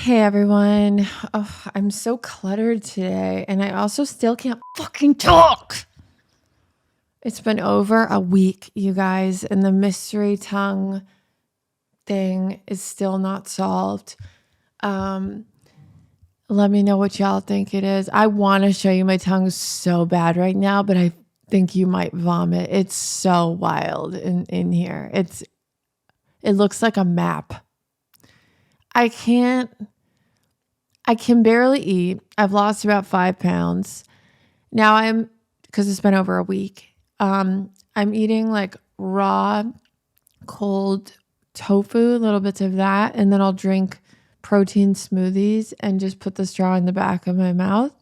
Hey everyone. Oh, I'm so cluttered today, and I also still can't fucking talk. It's been over a week, you guys, and the mystery tongue thing is still not solved. Um, Let me know what y'all think it is. I want to show you my tongue so bad right now, but I think you might vomit. It's so wild in here. It looks like a map. I can't I can barely eat. I've lost about 5 pounds. Now because it's been over a week. I'm eating like raw, cold tofu, little bits of that, and then I'll drink protein smoothies and just put the straw in the back of my mouth.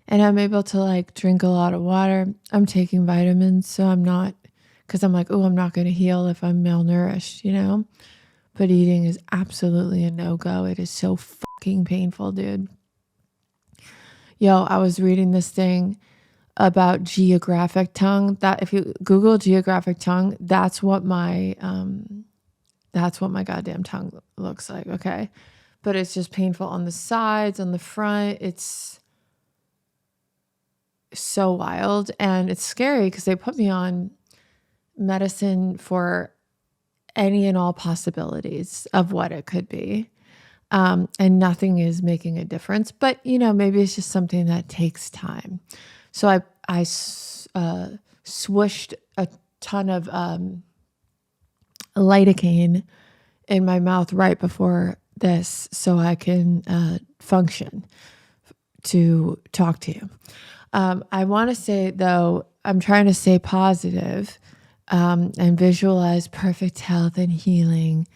And I'm able to like drink a lot of water. I'm taking vitamins, so I'm not, because I'm like, oh, I'm not going to heal if I'm malnourished, you know? But eating is absolutely a no-go. It is so fucking painful, dude. Yo, I was reading this thing about geographic tongue. That if you Google geographic tongue, that's what my goddamn tongue looks like. Okay, but it's just painful on the sides, on the front. It's so wild and it's scary because they put me on medicine for any and all possibilities of what it could be. And nothing is making a difference, but maybe it's just something that takes time. So I swished a ton of lidocaine in my mouth right before this so I can function to talk to you. I want to say, though, I'm trying to stay positive and visualize perfect health and healing.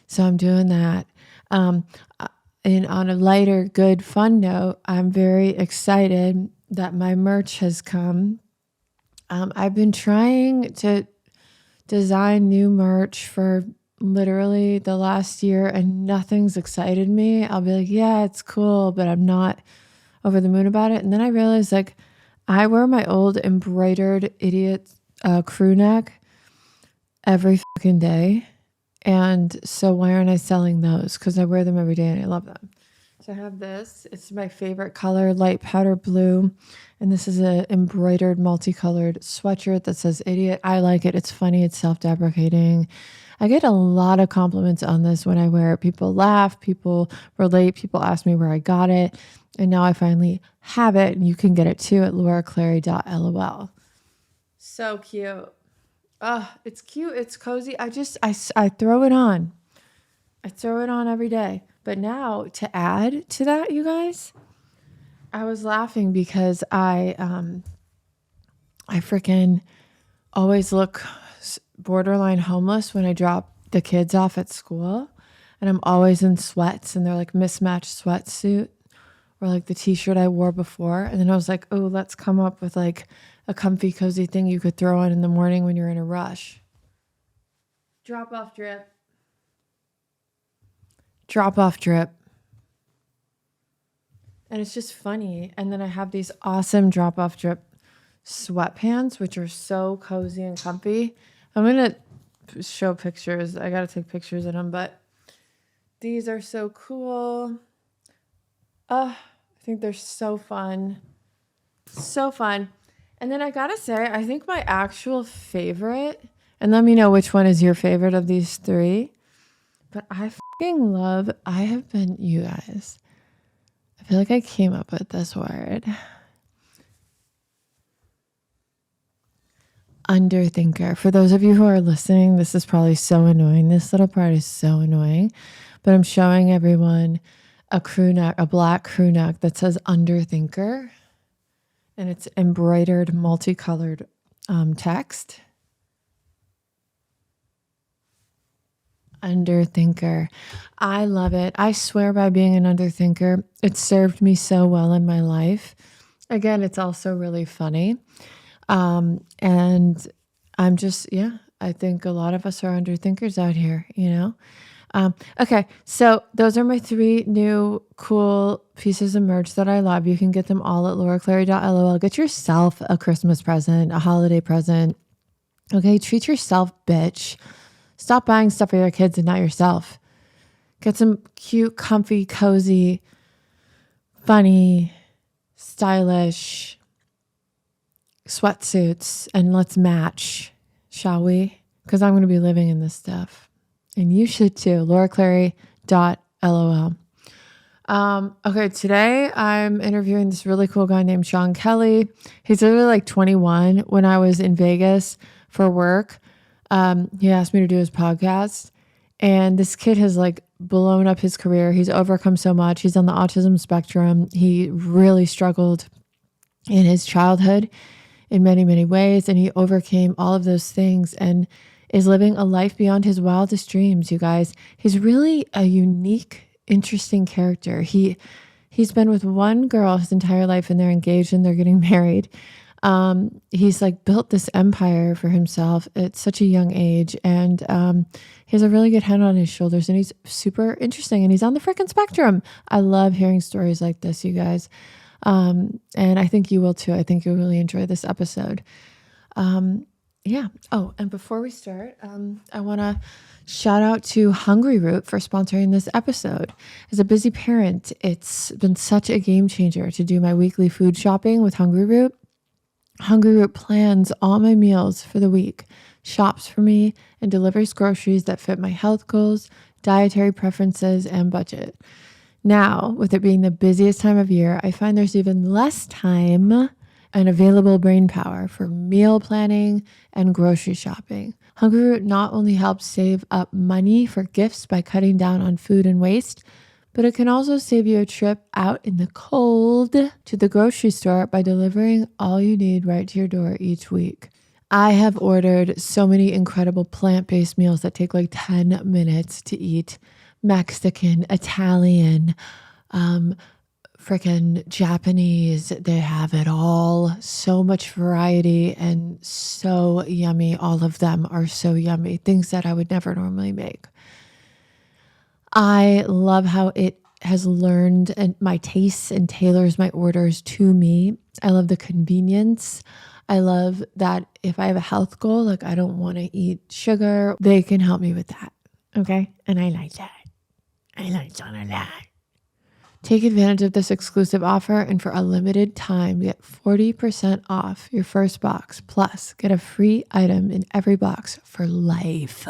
So I'm doing that. And on a lighter, good, fun note, I'm very excited that my merch has come. I've been trying to design new merch for literally the last year and nothing's excited me. I'll be like, yeah, it's cool, but I'm not over the moon about it. And then I realized like I wear my old embroidered idiot crew neck every fucking day. And so why aren't I selling those? Because I wear them every day and I love them. So I have this. It's my favorite color, light powder blue. And this is an embroidered multicolored sweatshirt that says idiot. I like it. It's funny. It's self-deprecating. I get a lot of compliments on this when I wear it. People laugh, people relate, people ask me where I got it. And now I finally have it. And you can get it too at lauraclary.lol. So cute. Oh, it's cute. It's cozy. I throw it on. I throw it on every day. But now to add to that, you guys, I was laughing because I freaking always look borderline homeless when I drop the kids off at school. And I'm always in sweats and they're like mismatched sweatsuit or like the t-shirt I wore before. And then I was like, oh, let's come up with like a comfy, cozy thing you could throw on in the morning when you're in a rush. Drop off drip. Drop off drip. And it's just funny. And then I have these awesome drop off drip sweatpants, which are so cozy and comfy. I'm going to show pictures. I got to take pictures of them, but these are so cool. I think they're so fun. So fun. And then I got to say, I think my actual favorite, and let me know which one is your favorite of these three, but I have been, you guys, I feel like I came up with this word. Underthinker. For those of you who are listening, this is probably so annoying. This little part is so annoying, but I'm showing everyone a crew neck, a black crew neck that says Underthinker. And it's embroidered, multicolored text. Underthinker. I love it. I swear by being an underthinker. It served me so well in my life. Again, it's also really funny. And I'm just, I think a lot of us are underthinkers out here, you know? Okay, so those are my 3 new cool pieces of merch that I love. You can get them all at lauraclary.lol. Get yourself a Christmas present, a holiday present. Okay, treat yourself, bitch. Stop buying stuff for your kids and not yourself. Get some cute, comfy, cozy, funny, stylish sweatsuits and let's match, shall we? Because I'm going to be living in this stuff. And you should too. LauraClary.lol. Okay, today I'm interviewing this really cool guy named Sean Kelly. He's literally like 21. When I was in Vegas for work, he asked me to do his podcast. And this kid has like blown up his career. He's overcome so much. He's on the autism spectrum. He really struggled in his childhood in many, many ways. And he overcame all of those things and is living a life beyond his wildest dreams, you guys. He's really a unique, interesting character. He's been with one girl his entire life and they're engaged and they're getting married. He's like built this empire for himself at such a young age. And he has a really good head on his shoulders and he's super interesting and he's on the freaking spectrum. I love hearing stories like this, you guys. And I think you will too. I think you'll really enjoy this episode. Yeah. Oh, and before we start, I want to shout out to Hungry Root for sponsoring this episode. As a busy parent, it's been such a game changer to do my weekly food shopping with Hungry Root. Hungry Root plans all my meals for the week, shops for me, and delivers groceries that fit my health goals, dietary preferences, and budget. Now, with it being the busiest time of year, I find there's even less time and available brain power for meal planning and grocery shopping. Hungry Root not only helps save up money for gifts by cutting down on food and waste, but it can also save you a trip out in the cold to the grocery store by delivering all you need right to your door each week. I have ordered so many incredible plant-based meals that take like 10 minutes to eat. Mexican, Italian, freaking Japanese. They have it all. So much variety and so yummy. All of them are so yummy. Things that I would never normally make. I love how it has learned and my tastes and tailors my orders to me. I love the convenience. I love that if I have a health goal, like I don't want to eat sugar, they can help me with that. Okay. And I like that. I like that a lot. Take advantage of this exclusive offer and for a limited time, get 40% off your first box. Plus, get a free item in every box for life.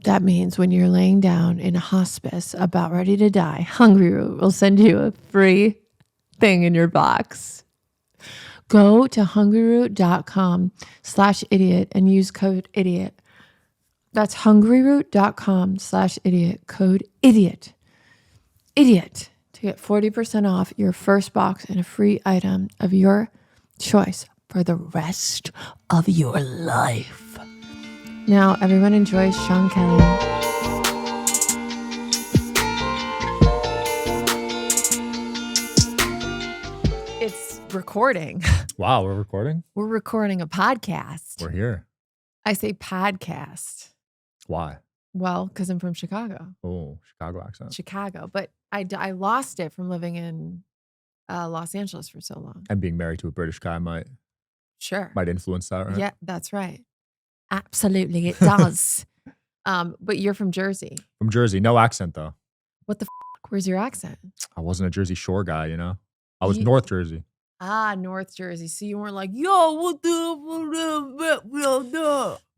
That means when you're laying down in a hospice about ready to die, Hungry Root will send you a free thing in your box. Go to hungryroot.com/idiot and use code idiot. That's hungryroot.com/idiot, code idiot. Idiot to get 40% off your first box and a free item of your choice for the rest of your life. Now, everyone enjoys Sean Kelly. It's recording. Wow, we're recording? We're recording a podcast. We're here. I say podcast. Why? Well, because I'm from Chicago. Oh, Chicago accent. Chicago. But I lost it from living in Los Angeles for so long. And being married to a British guy might influence that, right? Yeah, that's right. Absolutely, it does. But you're from Jersey. From Jersey. No accent, though. What the f***? Where's your accent? I wasn't a Jersey Shore guy, you know? I was North Jersey. Ah, North Jersey. So you weren't like, yo, what the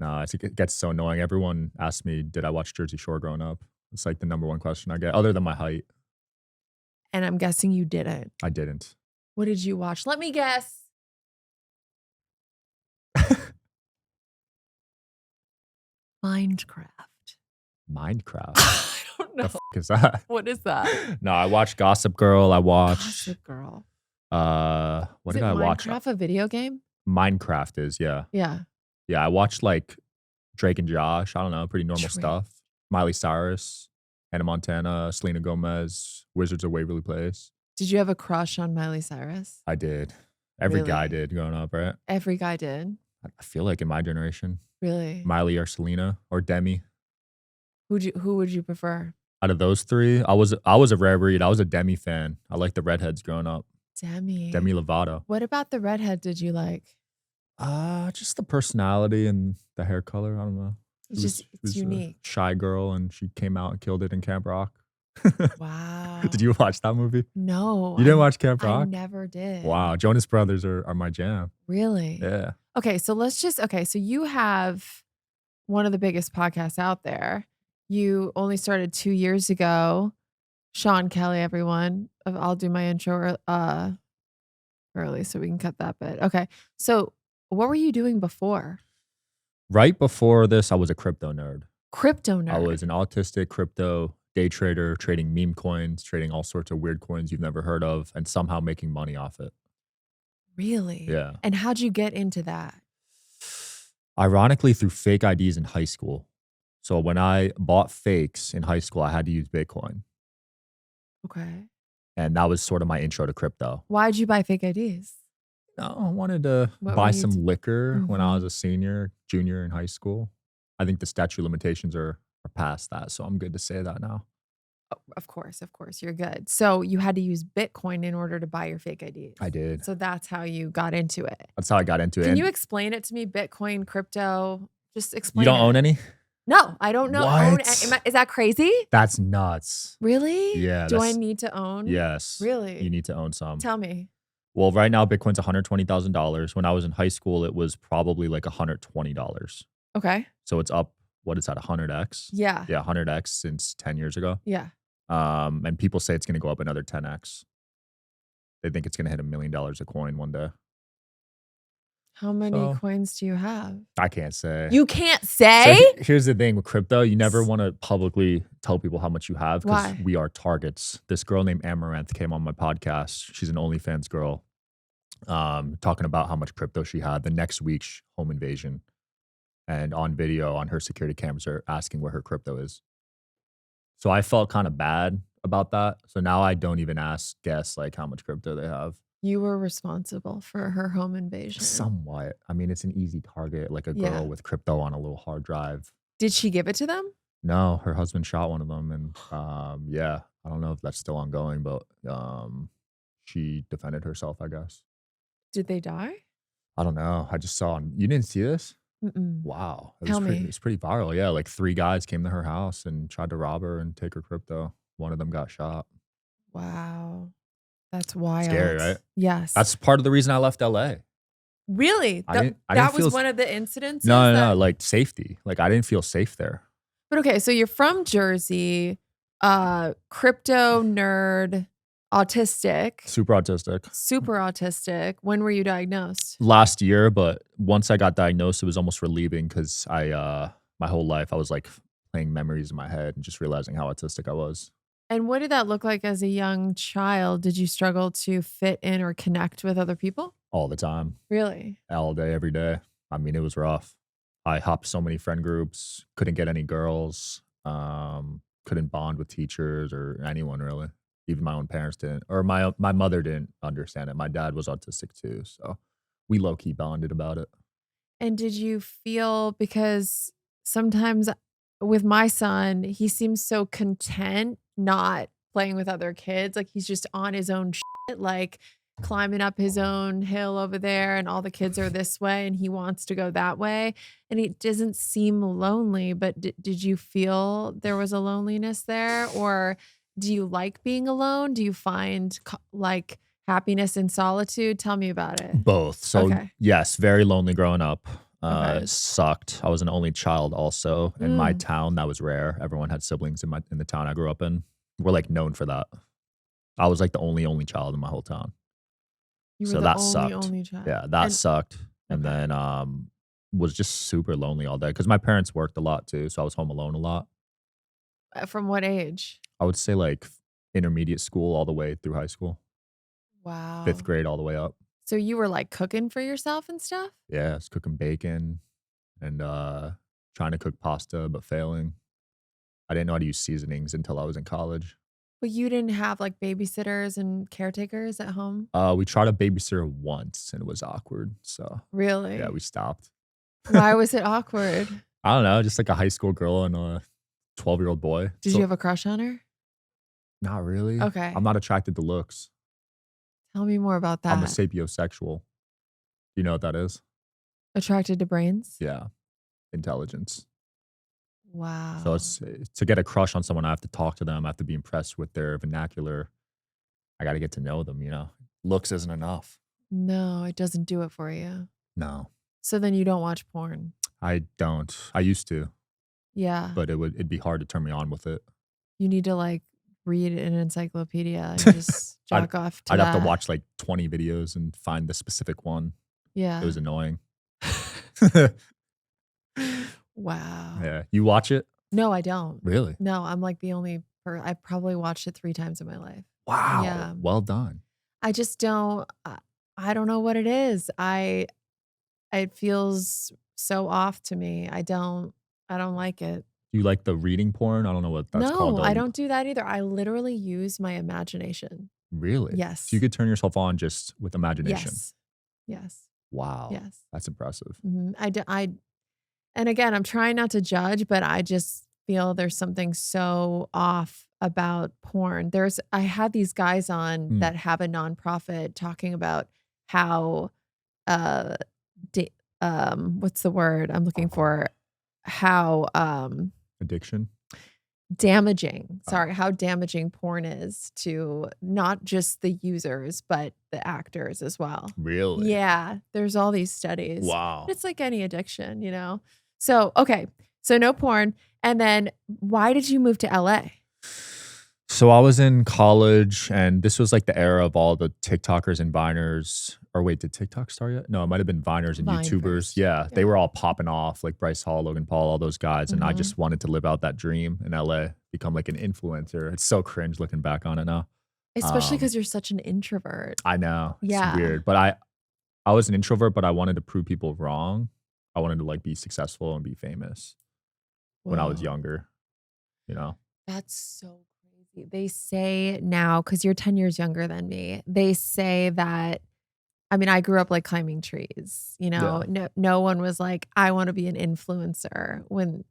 No, it gets so annoying. Everyone asks me, did I watch Jersey Shore growing up? It's like the number one question I get, other than my height. And I'm guessing you didn't. I didn't. What did you watch? Let me guess. Minecraft. I don't know. The f*** is that? What is that? No, I watched Gossip Girl. I watched... Gossip Girl. What did I watch? Minecraft a video game? Minecraft is, yeah. Yeah. Yeah, I watched like Drake and Josh. I don't know, pretty normal stuff. Miley Cyrus, Hannah Montana, Selena Gomez, Wizards of Waverly Place. Did you have a crush on Miley Cyrus? I did. Every guy did growing up, right? Every guy did? I feel like in my generation. Really? Miley or Selena or Demi. Who would you prefer? Out of those three, I was a rare breed. I was a Demi fan. I liked the redheads growing up. Demi Lovato. What about the redhead did you like? Just the personality and the hair color. I don't know. It's just She it's was a unique. shy girl, and she came out and killed it in Camp Rock. Did Wow. you watch that movie? No, You didn't watch Camp I Rock? never did. Wow, Jonas Brothers are my jam. Really? Yeah. Okay, so so you have one of the biggest podcasts out there. You only started 2 years ago. Sean Kelly, everyone. I'll do my intro early so we can cut that bit. Okay. So, what were you doing before? Right before this, I was a crypto nerd. Crypto I was nerd. an autistic crypto day trader, trading meme coins, trading all sorts of weird coins you've never heard of, and somehow making money off it. Really? Yeah. And how'd you get into that? Ironically, through fake IDs in high school. So when I bought fakes in high school, I had to use Bitcoin. Okay. And that was sort of my intro to crypto. Why'd you buy fake IDs? No, I wanted to What were buy you some liquor when I was Mhm. a senior, junior in high school. I think the statute of limitations are past that, so I'm good to say that now. Oh, of course, you're good. So, you had to use Bitcoin in order to buy your fake IDs. I did. So that's how you got into it. That's how I got into it. Can you And explain it to me? Bitcoin, crypto? Just you explain don't own it. any? No, I don't know own What? is that crazy? That's nuts. Really? Yeah, Do I that's need to own? yes. You Really? need to own some. Tell me. Well, right now Bitcoin's $120,000. When I was in high school, it was probably like $120. Okay. So it's up, what is that, 100x? Yeah. Yeah, 100x since 10 years ago. Yeah. And people say it's gonna go up another 10x. They think it's gonna hit $1 million a coin one day. How many So coins do you have? I can't say. You can't So say? here's the thing with crypto, you never want to publicly tell people how much you have because Why? we are targets. This girl named Amaranth came on my podcast. She's an OnlyFans girl, talking about how much crypto she had. The next week, home invasion, and on video on her security cameras are asking where her crypto is. So I felt kind of bad about that. So now I don't even guess like how much crypto they have. You were responsible for her home invasion. Somewhat. I mean, it's an easy target, like a Yeah. girl with crypto on a little hard drive. Did she give it to them? No, her husband shot one of them, and yeah, I don't know if that's still ongoing, but she defended herself, I guess. Did they die? I don't know. I just saw. You didn't see this? Mm-mm. Wow, Tell me. It's pretty viral. Yeah, like 3 guys came to her house and tried to rob her and take her crypto. One of them got shot. Wow. That's Scary, wild. right? Yes. That's part of the reason I left LA. Really? I didn't That feel was one of the incidences no, that like safety. Like I didn't feel safe there. But okay, so you're from Jersey, crypto nerd, autistic, Super autistic. super autistic. When were you diagnosed? Last year, but once I got diagnosed, it was almost relieving because my whole life I was like playing memories in my head and just realizing how autistic I was. And what did that look like as a young child? Did you struggle to fit in or connect with other people? All the time, Really? all day, every day. I mean, it was rough. I hopped so many friend groups, couldn't get any girls, couldn't bond with teachers or anyone really. Even my own parents didn't, or my mother didn't understand it. My dad was autistic too, so we low key bonded about it. And did you feel because sometimes with my son, he seems so content not playing with other kids. Like he's just on his own shit, like climbing up his own hill over there, and all the kids are this way, and he wants to go that way. And it doesn't seem lonely, but did you feel there was a loneliness there? Or do you like being alone? Do you find like happiness in solitude? Tell me about it. Both. So Okay. yes, very lonely growing up. Okay. It sucked. I was an only child also. In my Mm. town, that was rare. Everyone had siblings in the town I grew up in. We're like known for that. I was like the only child in my whole town. You were So the that sucked. only child. Yeah, that And sucked. And okay. then was just super lonely all day because my parents worked a lot too, so I was home alone a lot. From what age? I would say like intermediate school all the way through high school, fifth Wow. grade all the way up. So you were like cooking for yourself and stuff? Yeah, I was cooking bacon and trying to cook pasta, but failing. I didn't know how to use seasonings until I was in college. But you didn't have like babysitters and caretakers at home? We tried a babysitter once and it was awkward. So yeah, Really? we stopped. Why was it awkward? I don't know, just like a high school girl and a 12-year-old boy. Did you So have a crush on her? not really. I'm Okay. not attracted to looks. Tell me more about I'm a that. sapiosexual. You know what that is? Attracted to brains? Yeah, intelligence. So Wow. it's to get a crush on someone, I have to talk to them. I have to be impressed with their vernacular. I got to get to know them. Looks isn't enough. No, it doesn't do it for you. No, So then you don't watch porn. I don't. I used to, Yeah. but it'd be hard to turn me on with it. You need to like read an encyclopedia and just I'd jack off to I'd have to that. watch like 20 videos and find the specific one. It Yeah. was annoying. Wow. Yeah, you watch it? No, I don't. Really? No, I'm like the only I probably watched it 3 times in my life. Wow. Yeah. Well done. I just don't I don't know what it is. It feels so off to me. I don't like it. You like the reading porn? I don't know what that's called No, though. I don't do that either. I literally use my imagination. Really? So you Yes. could turn yourself on just with imagination. Yes. Yes. Wow. Yes. That's impressive. I and again, I'm trying not to judge, but I just feel there's something so off about porn. I had these guys on Mm, that have a nonprofit talking about how uh da- what's the word I'm looking for? How addiction? Oh, how damaging porn is to not just the users, but the actors as well. really? Yeah, there's all these studies. Wow. It's like any addiction, you know? So, okay. So no porn. And then why did you move to LA? So I was in college, and this was like the era of all the TikTokers and Viners. Or wait, did TikTok start yet? No, it might have been Viners and Vine YouTubers. first. Yeah, they Yeah. were all popping off, like Bryce Hall, Logan Paul, all those guys. And I Mhm. just wanted to live out that dream in LA, become like an influencer. It's so cringe looking back on it now. Especially Um, because 'cause you're such an introvert. I know it's Yeah. weird, but I was an introvert, but I wanted to prove people wrong. I wanted to like be successful and be famous when I was Whoa. younger. You know? That's so crazy. They say now, because 'cause you're 10 years younger than me, they say that I mean, I grew up, like, climbing trees, you know? Yeah. No one was like, "I wanna be an influencer," when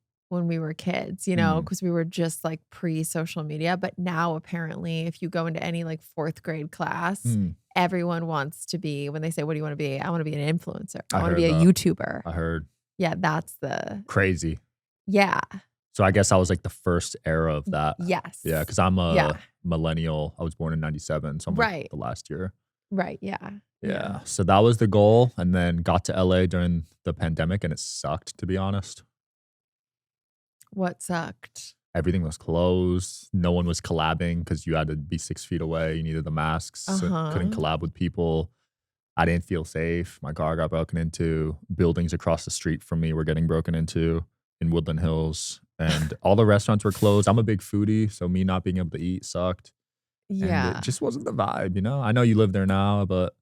we were kids, you know, Mm, because we were just, like, pre-social media, but now apparently, if you go into any, like, 4th grade class, mm. everyone wants to be when they say, "What do you wanna be?" "I wanna be an influencer. I I wanna be heard a that. YouTuber." I heard Yeah, that's the crazy. yeah. So I guess I was like the first era of that. Yes. Yeah, because I'm Yeah. a millennial. I was born in '97, so I'm like Right. the last year. Right, yeah. Yeah. Yeah. So that was the goal. And then got to LA during the pandemic and it sucked, to be honest. What sucked? Everything was closed. No one was collabing because you had to be 6 feet away. You needed the masks. So couldn't Uh-huh. collab with people. I didn't feel safe. My car got broken into. Buildings across the street from me were getting broken into in Woodland Hills. And all the restaurants were closed. I'm a big foodie, so me not being able to eat sucked. And it Yeah. just wasn't the vibe, you know? I know you live there now, but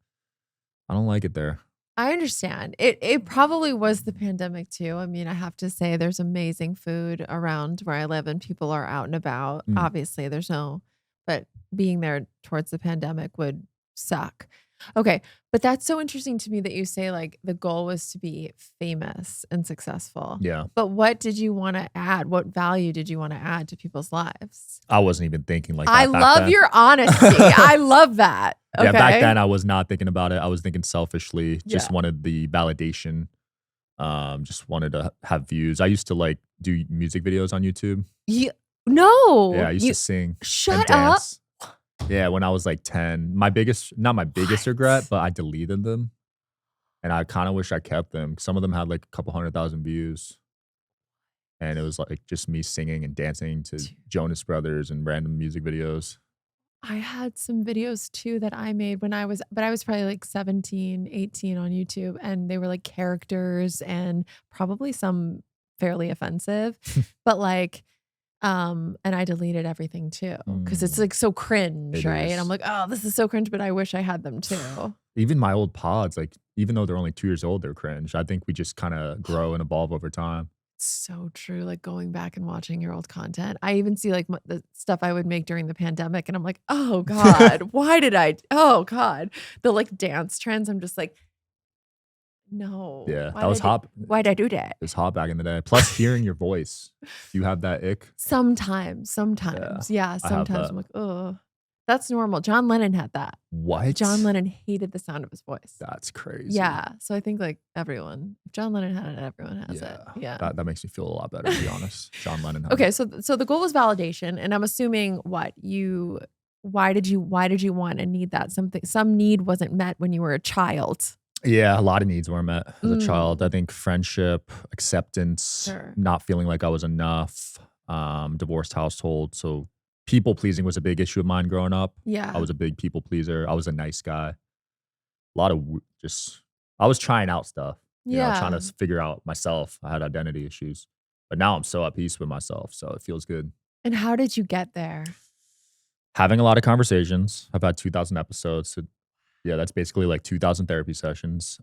I don't like it there. I understand. It probably was the pandemic too. I mean, I have to say there's amazing food around where I live and people are out and about. Mm, Obviously, there's no but being there towards the pandemic would suck. Okay, but that's so interesting to me that you say like the goal was to be famous and successful. yeah. But what did you want to add? What value did you want to add to people's lives? I wasn't even thinking like I that back love then. your honesty. I love that. Yeah, back Okay. then I was not thinking about it. I was thinking selfishly, Yeah. just wanted the validation. Just wanted to have views. I used to like do music videos on YouTube. You no. Yeah, I used You to sing and shut up. dance. Yeah, when I was like 10. Not my biggest regret, What? but I deleted them. And I kind of wish I kept them. Some of them had like a couple 100,000 views. And it was like just me singing and dancing to Dude, Jonas Brothers and random music videos. I had some videos too that I made when I was probably like 17, 18 on YouTube and they were like characters and probably some fairly offensive, but like and I deleted everything too because it's Mm, like so cringe, it right? And I'm is. like, oh, this is so cringe, but I wish I had them too. Even my old pods, like even though they're only 2 years old, they're cringe. I think we just kind of grow and evolve over time. So true. Like going back and watching your old content. I even see like the stuff I would make during the pandemic, and I'm like, oh God, why did I? Oh God, the like dance trends. I'm just like, no, Yeah, that was hot. It why'd I do that? was hot back in the day. Plus, hearing your voice, you have that ick. Sometimes, Yeah, yeah, I have sometimes that. I'm like, oh, That's normal. John Lennon had that. What? John Lennon hated the sound of his voice. That's crazy. Yeah. So I think like everyone, if John Lennon had it, everyone has it. Yeah. Yeah. That makes me feel a lot better, to be honest. John Lennon had it. Okay. So the goal was validation, and I'm assuming why did you want and need that? Some need wasn't met when you were a child. Yeah, a lot of needs weren't met as a child. Mm. I think friendship, acceptance, Sure. not feeling like I was enough, divorced household. So people pleasing was a big issue of mine growing up. Yeah. I was a big people pleaser. I was a nice guy. A lot of I was trying out stuff, trying Yeah. to figure out myself. I had identity issues, but now I'm so at peace with myself. So it feels good. And how did you get there? Having a lot of conversations. I've had 2,000 episodes. So yeah, that's basically like 2,000 therapy sessions.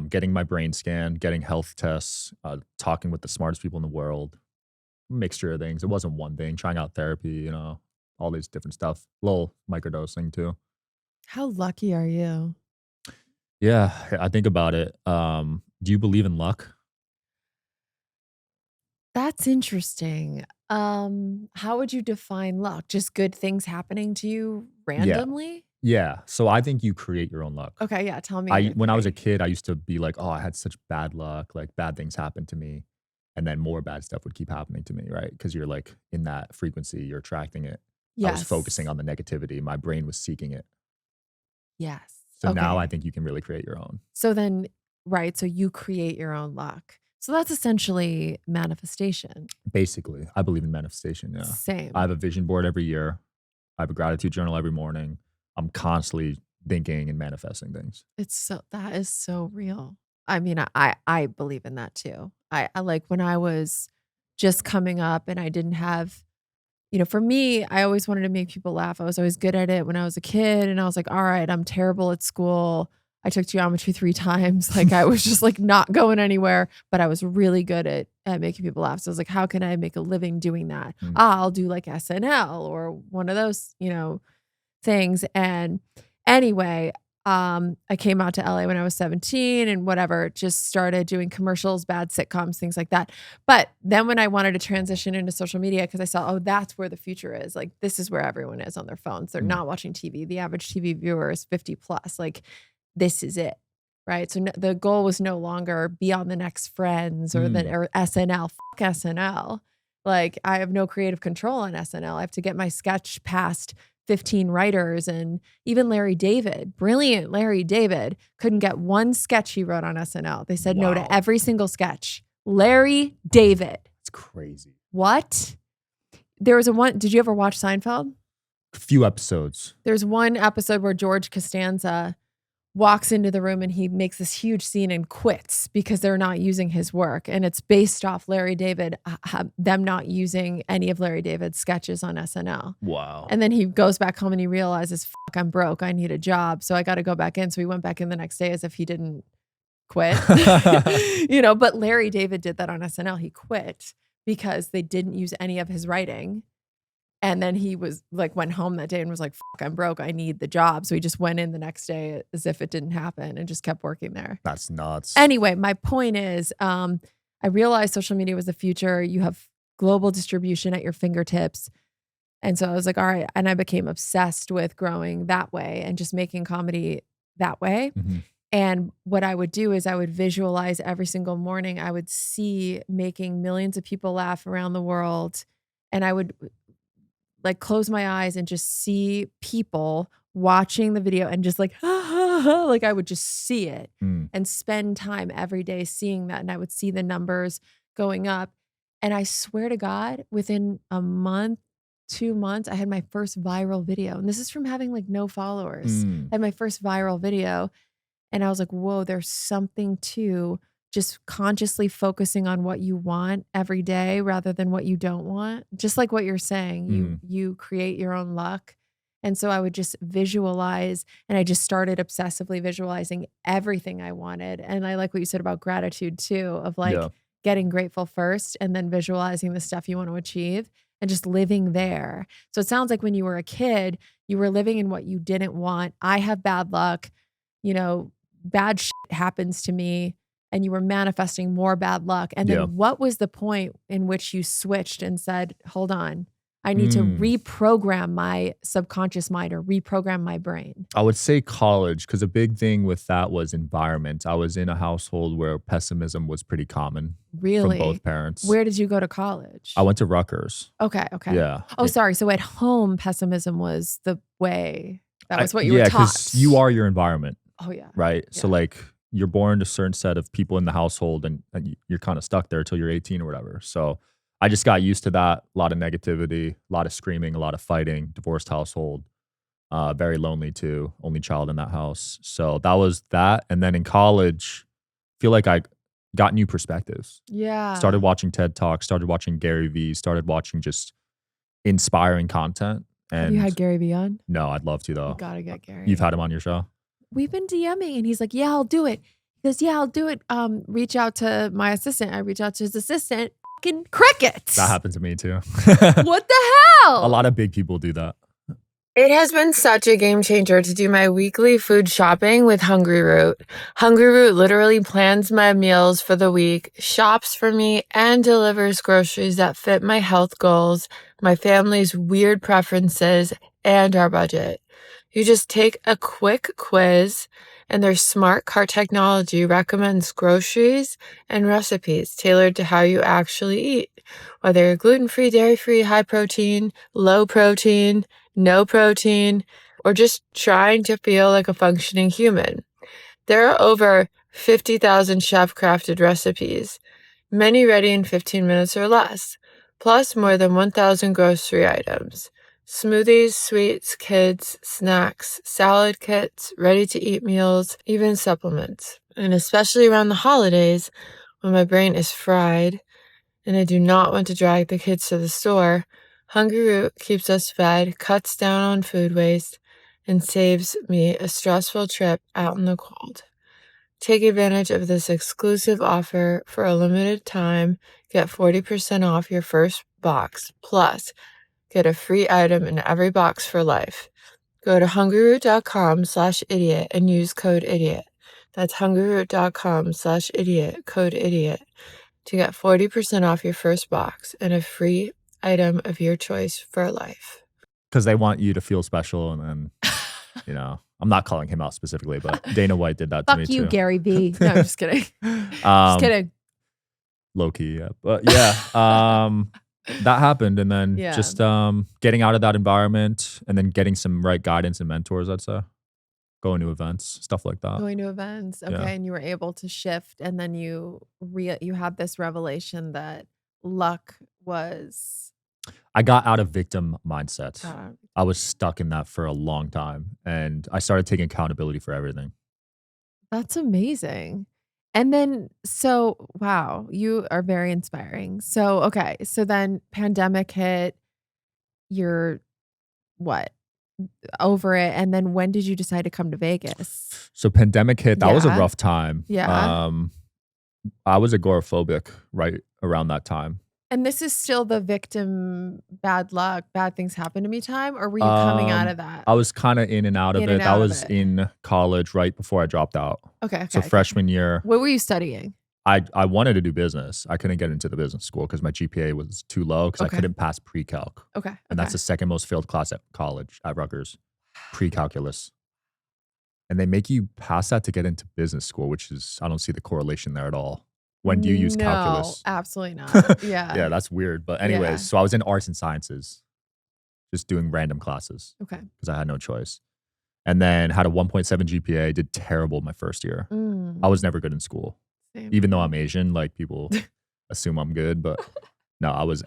Getting my brain scanned, getting health tests, talking with the smartest people in the world, mixture of things. It wasn't one thing. Trying out therapy, all these different stuff. A little microdosing too. How lucky are you? Yeah, I think about it. Do you believe in luck? That's interesting. How would you define luck? Just good things happening to you Yeah, randomly? yeah. So I think you create your own luck. Okay, yeah, tell me your When I was a theory. kid, I used to be like, oh, I had such bad luck. Like bad things happened to me, and then more bad stuff would keep happening to me, right? Because you're like in that frequency, you're attracting it. I was focusing Yes. on the negativity. My brain was seeking it. Yes. So now I Okay. think you can really create your own. So then, right, so you create your own luck. So that's essentially manifestation. Basically, I believe in manifestation. Yeah. I Same. have a vision board every year. I have a gratitude journal every morning. I'm constantly thinking and manifesting things. That is so real. I mean, I believe in that too. I like when I was just coming up and I didn't have, for me, I always wanted to make people laugh. I was always good at it when I was a kid, and I was like, all right, I'm terrible at school. I took geometry 3 times. Like I was just like not going anywhere, but I was really good at making people laugh. So I was like, how can I make a living doing that? Mm, Ah, I'll do like SNL or one of those, things. And anyway, I came out to LA when I was 17 and whatever, just started doing commercials, bad sitcoms, things like that. But then when I wanted to transition into social media, because I saw, oh, that's where the future is. Like, this is where everyone is on their phones. They're mm, not watching TV. The average TV viewer is 50 plus. Like, this is it. Right. So the goal was no longer be on the next Friends mm. or SNL. Fuck SNL. Like, I have no creative control on SNL. I have to get my sketch past 15 writers, and even Larry David, brilliant Larry David, couldn't get one sketch he wrote on SNL. They said no to Wow. every single sketch. Larry David. It's crazy. What? There was did you ever watch Seinfeld? A few episodes. There's one episode where George Costanza walks into the room and he makes this huge scene and quits because they're not using his work. And it's based off Larry David, them not using any of Larry David's sketches on SNL. Wow. And then he goes back home and he realizes, fuck, I'm broke. I need a job. So I got to go back in. So he went back in the next day as if he didn't quit. But Larry David did that on SNL. He quit because they didn't use any of his writing. And then he was like, went home that day and was like, fuck, I'm broke. I need the job. So he just went in the next day as if it didn't happen and just kept working there. That's nuts. Anyway, my point is, I realized social media was the future. You have global distribution at your fingertips. And so I was like, all right. And I became obsessed with growing that way and just making comedy that way. Mhm. And what I would do is I would visualize every single morning. I would see making millions of people laugh around the world. And I would like close my eyes and just see people watching the video and just like, like I would just see it Mm. and spend time every day seeing that. And I would see the numbers going up. And I swear to God, within a month, 2 months, I had my first viral video. And this is from having like no followers. Mm. I had my first viral video. And I was like, whoa, there's something to just consciously focusing on what you want every day rather than what you don't want. Just like what you're saying, Mhm. you create your own luck. And so I would just visualize, and I just started obsessively visualizing everything I wanted. And I like what you said about gratitude too, of like Yeah. getting grateful first and then visualizing the stuff you want to achieve and just living there. So it sounds like when you were a kid, you were living in what you didn't want. I have bad luck, you know, bad shit happens to me, and you were manifesting more bad luck. And Yeah. then what was the point in which you switched and said, hold on, I need to Mm. reprogram my subconscious mind or reprogram my brain. I would say college, because a big thing with that was environment. I was in a household where pessimism was pretty common from Really? both parents. Where did you go to college? I went to Rutgers. Okay. Yeah. Oh, sorry. So at home, pessimism was the way. That I was what you were Yeah, taught. because you are your environment, Oh yeah. right? So, Yeah. like, you're born to a certain set of people in the household, and you're kinda stuck there till you're 18 or whatever. So, I just got used to that. A lot of negativity, a lot of screaming, a lot of fighting, divorced household, very lonely too, only child in that house. So, that was that, and then in college, feel like I got new perspectives. Yeah. Started watching TED Talks, started watching Gary Vee, started watching just inspiring content, Have you and had Gary Vee on? no, I'd love to You though. gotta get Gary. You've had him on your show? We've been DMing and he's like, yeah, I'll do it. He goes, yeah, I'll do it. Reach out to my assistant. I reach out to his assistant. Fucking crickets. That happened to me too. What the hell? A lot of big people do that. It has been such a game changer to do my weekly food shopping with Hungry Root. Hungry Root literally plans my meals for the week, shops for me, and delivers groceries that fit my health goals, my family's weird preferences, and our budget. You just take a quick quiz, and their smart cart technology recommends groceries and recipes tailored to how you actually eat. Whether you're gluten-free, dairy-free, high protein, low protein, no protein, or just trying to feel like a functioning human. There are over 50,000 chef-crafted recipes, many ready in 15 minutes or less, plus more than 1,000 grocery items. Smoothies, sweets, kids, snacks, salad kits, ready-to-eat meals, even supplements. And especially around the holidays, when my brain is fried and I do not want to drag the kids to the store, Hungry Root keeps us fed, cuts down on food waste, and saves me a stressful trip out in the cold. Take advantage of this exclusive offer for a limited time. Get 40% off your first box, plus get a free item in every box for life. Go to hungryroot.com/idiot and use code IDIOT. That's hungryroot.com/idiot, code IDIOT, to get 40% off your first box and a free item of your choice for life. Because they want you to feel special, and then, I'm not calling him out specifically, but Dana White did that to me Fuck you, too. Gary Vee. No, I'm just kidding. Just kidding. Low key, yeah. But yeah, that happened, and then Yeah. just getting out of that environment, and then getting some right guidance and mentors, I'd say. Going to events, stuff like that. Going to events. Okay. Yeah. And you were able to shift, and then you had this revelation that luck was I got out of victim mindset. uh, I was stuck in that for a long time, and I started taking accountability for everything. that's amazing. And then wow, you are very inspiring. So okay, so then pandemic hit, you're what? Over it, and then when did you decide to come to Vegas? So pandemic hit, that was a Yeah. rough time. Yeah. I was agoraphobic right around that time. And this is still the victim bad luck, bad things happen to me time, or were you coming out of that? I was kind of in and out of In it. and That out of was it. in college right before I dropped out. Okay. So freshman year, What were you studying? I wanted to do business. I couldn't get into the business school because my GPA was too low because Okay. I couldn't pass pre-calc. Okay. And that's the second most failed class at college at Rutgers, pre-calculus. And they make you pass that to get into business school, which is, I don't see the correlation there at all. When do you use calculus? No, absolutely not. Yeah. Yeah, that's weird. But anyways, Yeah. so I was in arts and sciences, just doing random classes Okay. because I had no choice. And then had a 1.7 GPA, did terrible my first year. I was never good in school. Same. Even though I'm Asian, like people assume I'm good, but no, I was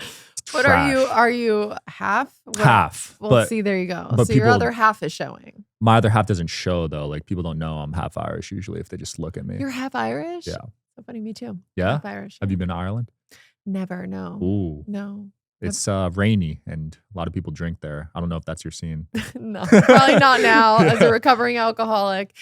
What trash. are you half? What- Half. Well, but see, there you go. but So your people- other half is showing. my other half doesn't show though. Like people don't know I'm half Irish usually if they just look at me. You're half Irish? Yeah. So funny, me too. Yeah? Half Irish. Have yeah. you been to Ireland? Never, no. Ooh. No. It's rainy and a lot of people drink there. I don't know if that's your scene. No. Probably not now as a recovering alcoholic.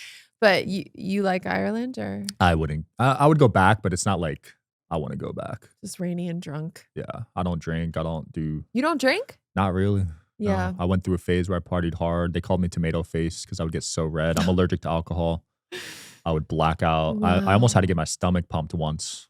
But you like Ireland or I wouldn't. I would go back, but it's not like I want to go back. just rainy and drunk? Yeah. I don't drink. I don't do, You don't drink? not really. No. Yeah. I went through a phase where I partied hard. They called me tomato face because I would get so red. I'm allergic to alcohol. I would black out. I almost had to get my stomach pumped once.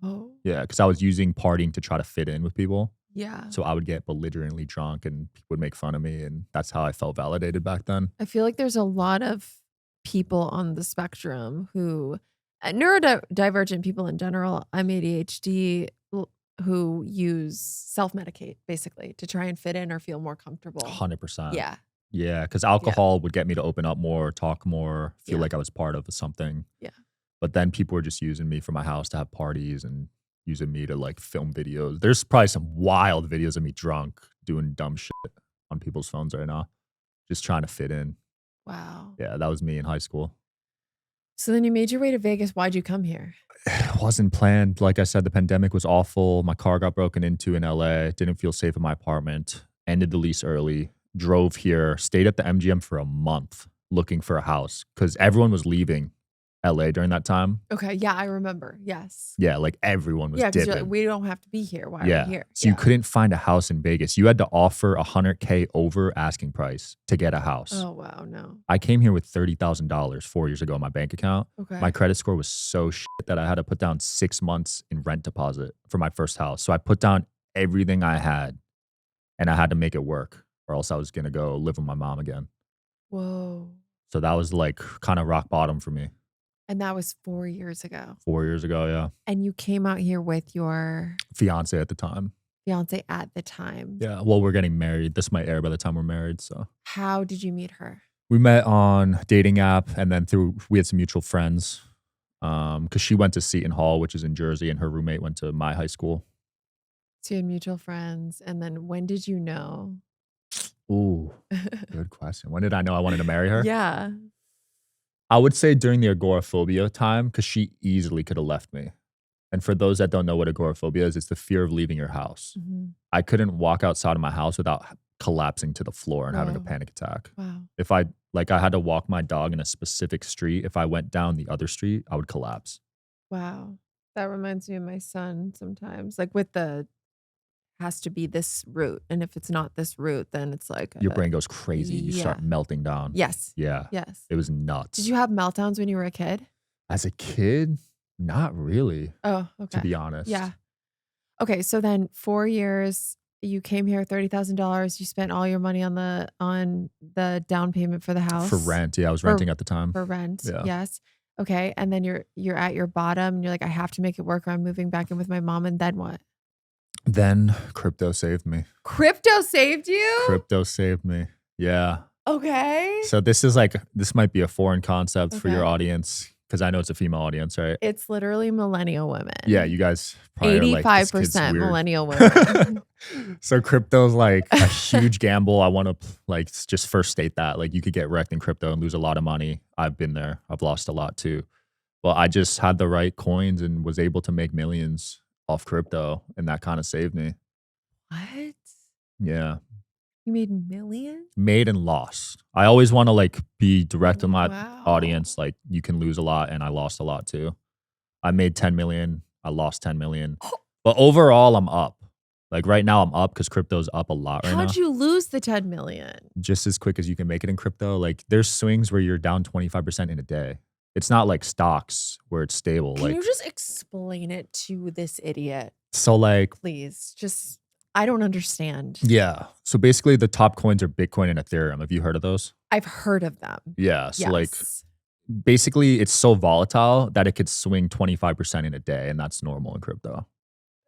Oh. Yeah, because I was using partying to try to fit in with people. Yeah. So I would get belligerently drunk and people would make fun of me. And that's how I felt validated back then. I feel like there's a lot of people on the spectrum who, neurodivergent people in general, I'm ADHD, who use self-medicate basically to try and fit in or feel more comfortable. 100%. Yeah. Yeah. Because alcohol would get me to open up more, talk more, feel Yeah. like I was part of something. Yeah. But then people were just using me for my house to have parties and using me to like film videos. There's probably some wild videos of me drunk doing dumb shit on people's phones right now, just trying to fit in. Wow. Yeah, that was me in high school. So then you made your way to Vegas. Why'd you come here? It wasn't planned. Like I said, the pandemic was awful. My car got broken into in LA. Didn't feel safe in my apartment. Ended the lease early. Drove here. Stayed at the MGM for a month looking for a house because everyone was leaving LA during that time. Okay. Yeah, I remember. Yes. Yeah, like everyone was Yeah, because dipping. we don't have to be here. Why are Yeah. we here? So you couldn't find a house in Vegas. You had to offer $100K over asking price to get a house. Oh, wow. No. I came here with $30,000 4 years ago in my bank account. Okay. My credit score was so shit that I had to put down 6 months in rent deposit for my first house. So I put down everything I had and I had to make it work or else I was going to go live with my mom again. Whoa. So that was like kind of rock bottom for me And that was 4 years ago. 4 years ago. Yeah. And you came out here with your Fiance at the time. fiance at the time. Yeah. Well, we're getting married. This might air by the time we're married. So How did you meet her? we met on dating app and then we had some mutual friends. Because she went to Seton Hall, which is in Jersey, and her roommate went to my high school. So you had mutual friends. And then when did you know? Ooh, good question. When did I know I wanted to marry her? Yeah. I would say during the agoraphobia time, because she easily could have left me. And for those that don't know what agoraphobia is, it's the fear of leaving your house. Mhm. I couldn't walk outside of my house without collapsing to the floor and having a Wow. panic attack. Wow. If I had to walk my dog in a specific street, if I went down the other street, I would collapse. Wow. That reminds me of my son sometimes. Like with the has to be this route. And if it's not this route, then it's like Your brain goes crazy. You start yeah. melting down. Yes. Yeah. Yes. It was nuts. Did you have meltdowns when you were a kid? As a kid, not really, Oh, okay. to be honest. Yeah. Okay. So then 4 years, you came here, $30,000. You spent all your money on the down payment for the house. For rent. Yeah, I was renting at the time. For rent. Yeah. Yes. Okay. And then you're at your bottom and you're like, I have to make it work or I'm moving back in with my mom. And then what? Then crypto saved me. Crypto saved you? Crypto saved me. Yeah. Okay. So this might be a foreign concept for your Okay. audience because I know it's a female audience, right? It's literally millennial women. Yeah, you guys probably are like, this kid's 85% weird. millennial women. So crypto's like a huge gamble. I want to like just first state that like you could get wrecked in crypto and lose a lot of money. I've been there. I've lost a lot too. But I just had the right coins and was able to make millions off crypto, and that kind of saved me. What? Yeah. You made millions? Made and lost. I always want to like be direct with my Wow. audience. Like you can lose a lot and I lost a lot too. I made 10 million. I lost 10 million. But overall I'm up. Like right now I'm up because crypto's up a lot right now. How'd you lose the 10 million? Just as quick as you can make it in crypto. Like there's swings where you're down 25% in a day. It's not like stocks where it's stable. Can like you just explain it to this idiot, so like please? Just, I don't understand. yeah. So basically the top coins are Bitcoin and Ethereum. Have you heard of those? I've heard of them. Yeah. So like Yes. basically it's so volatile that it could swing 25% in a day, and that's normal in crypto.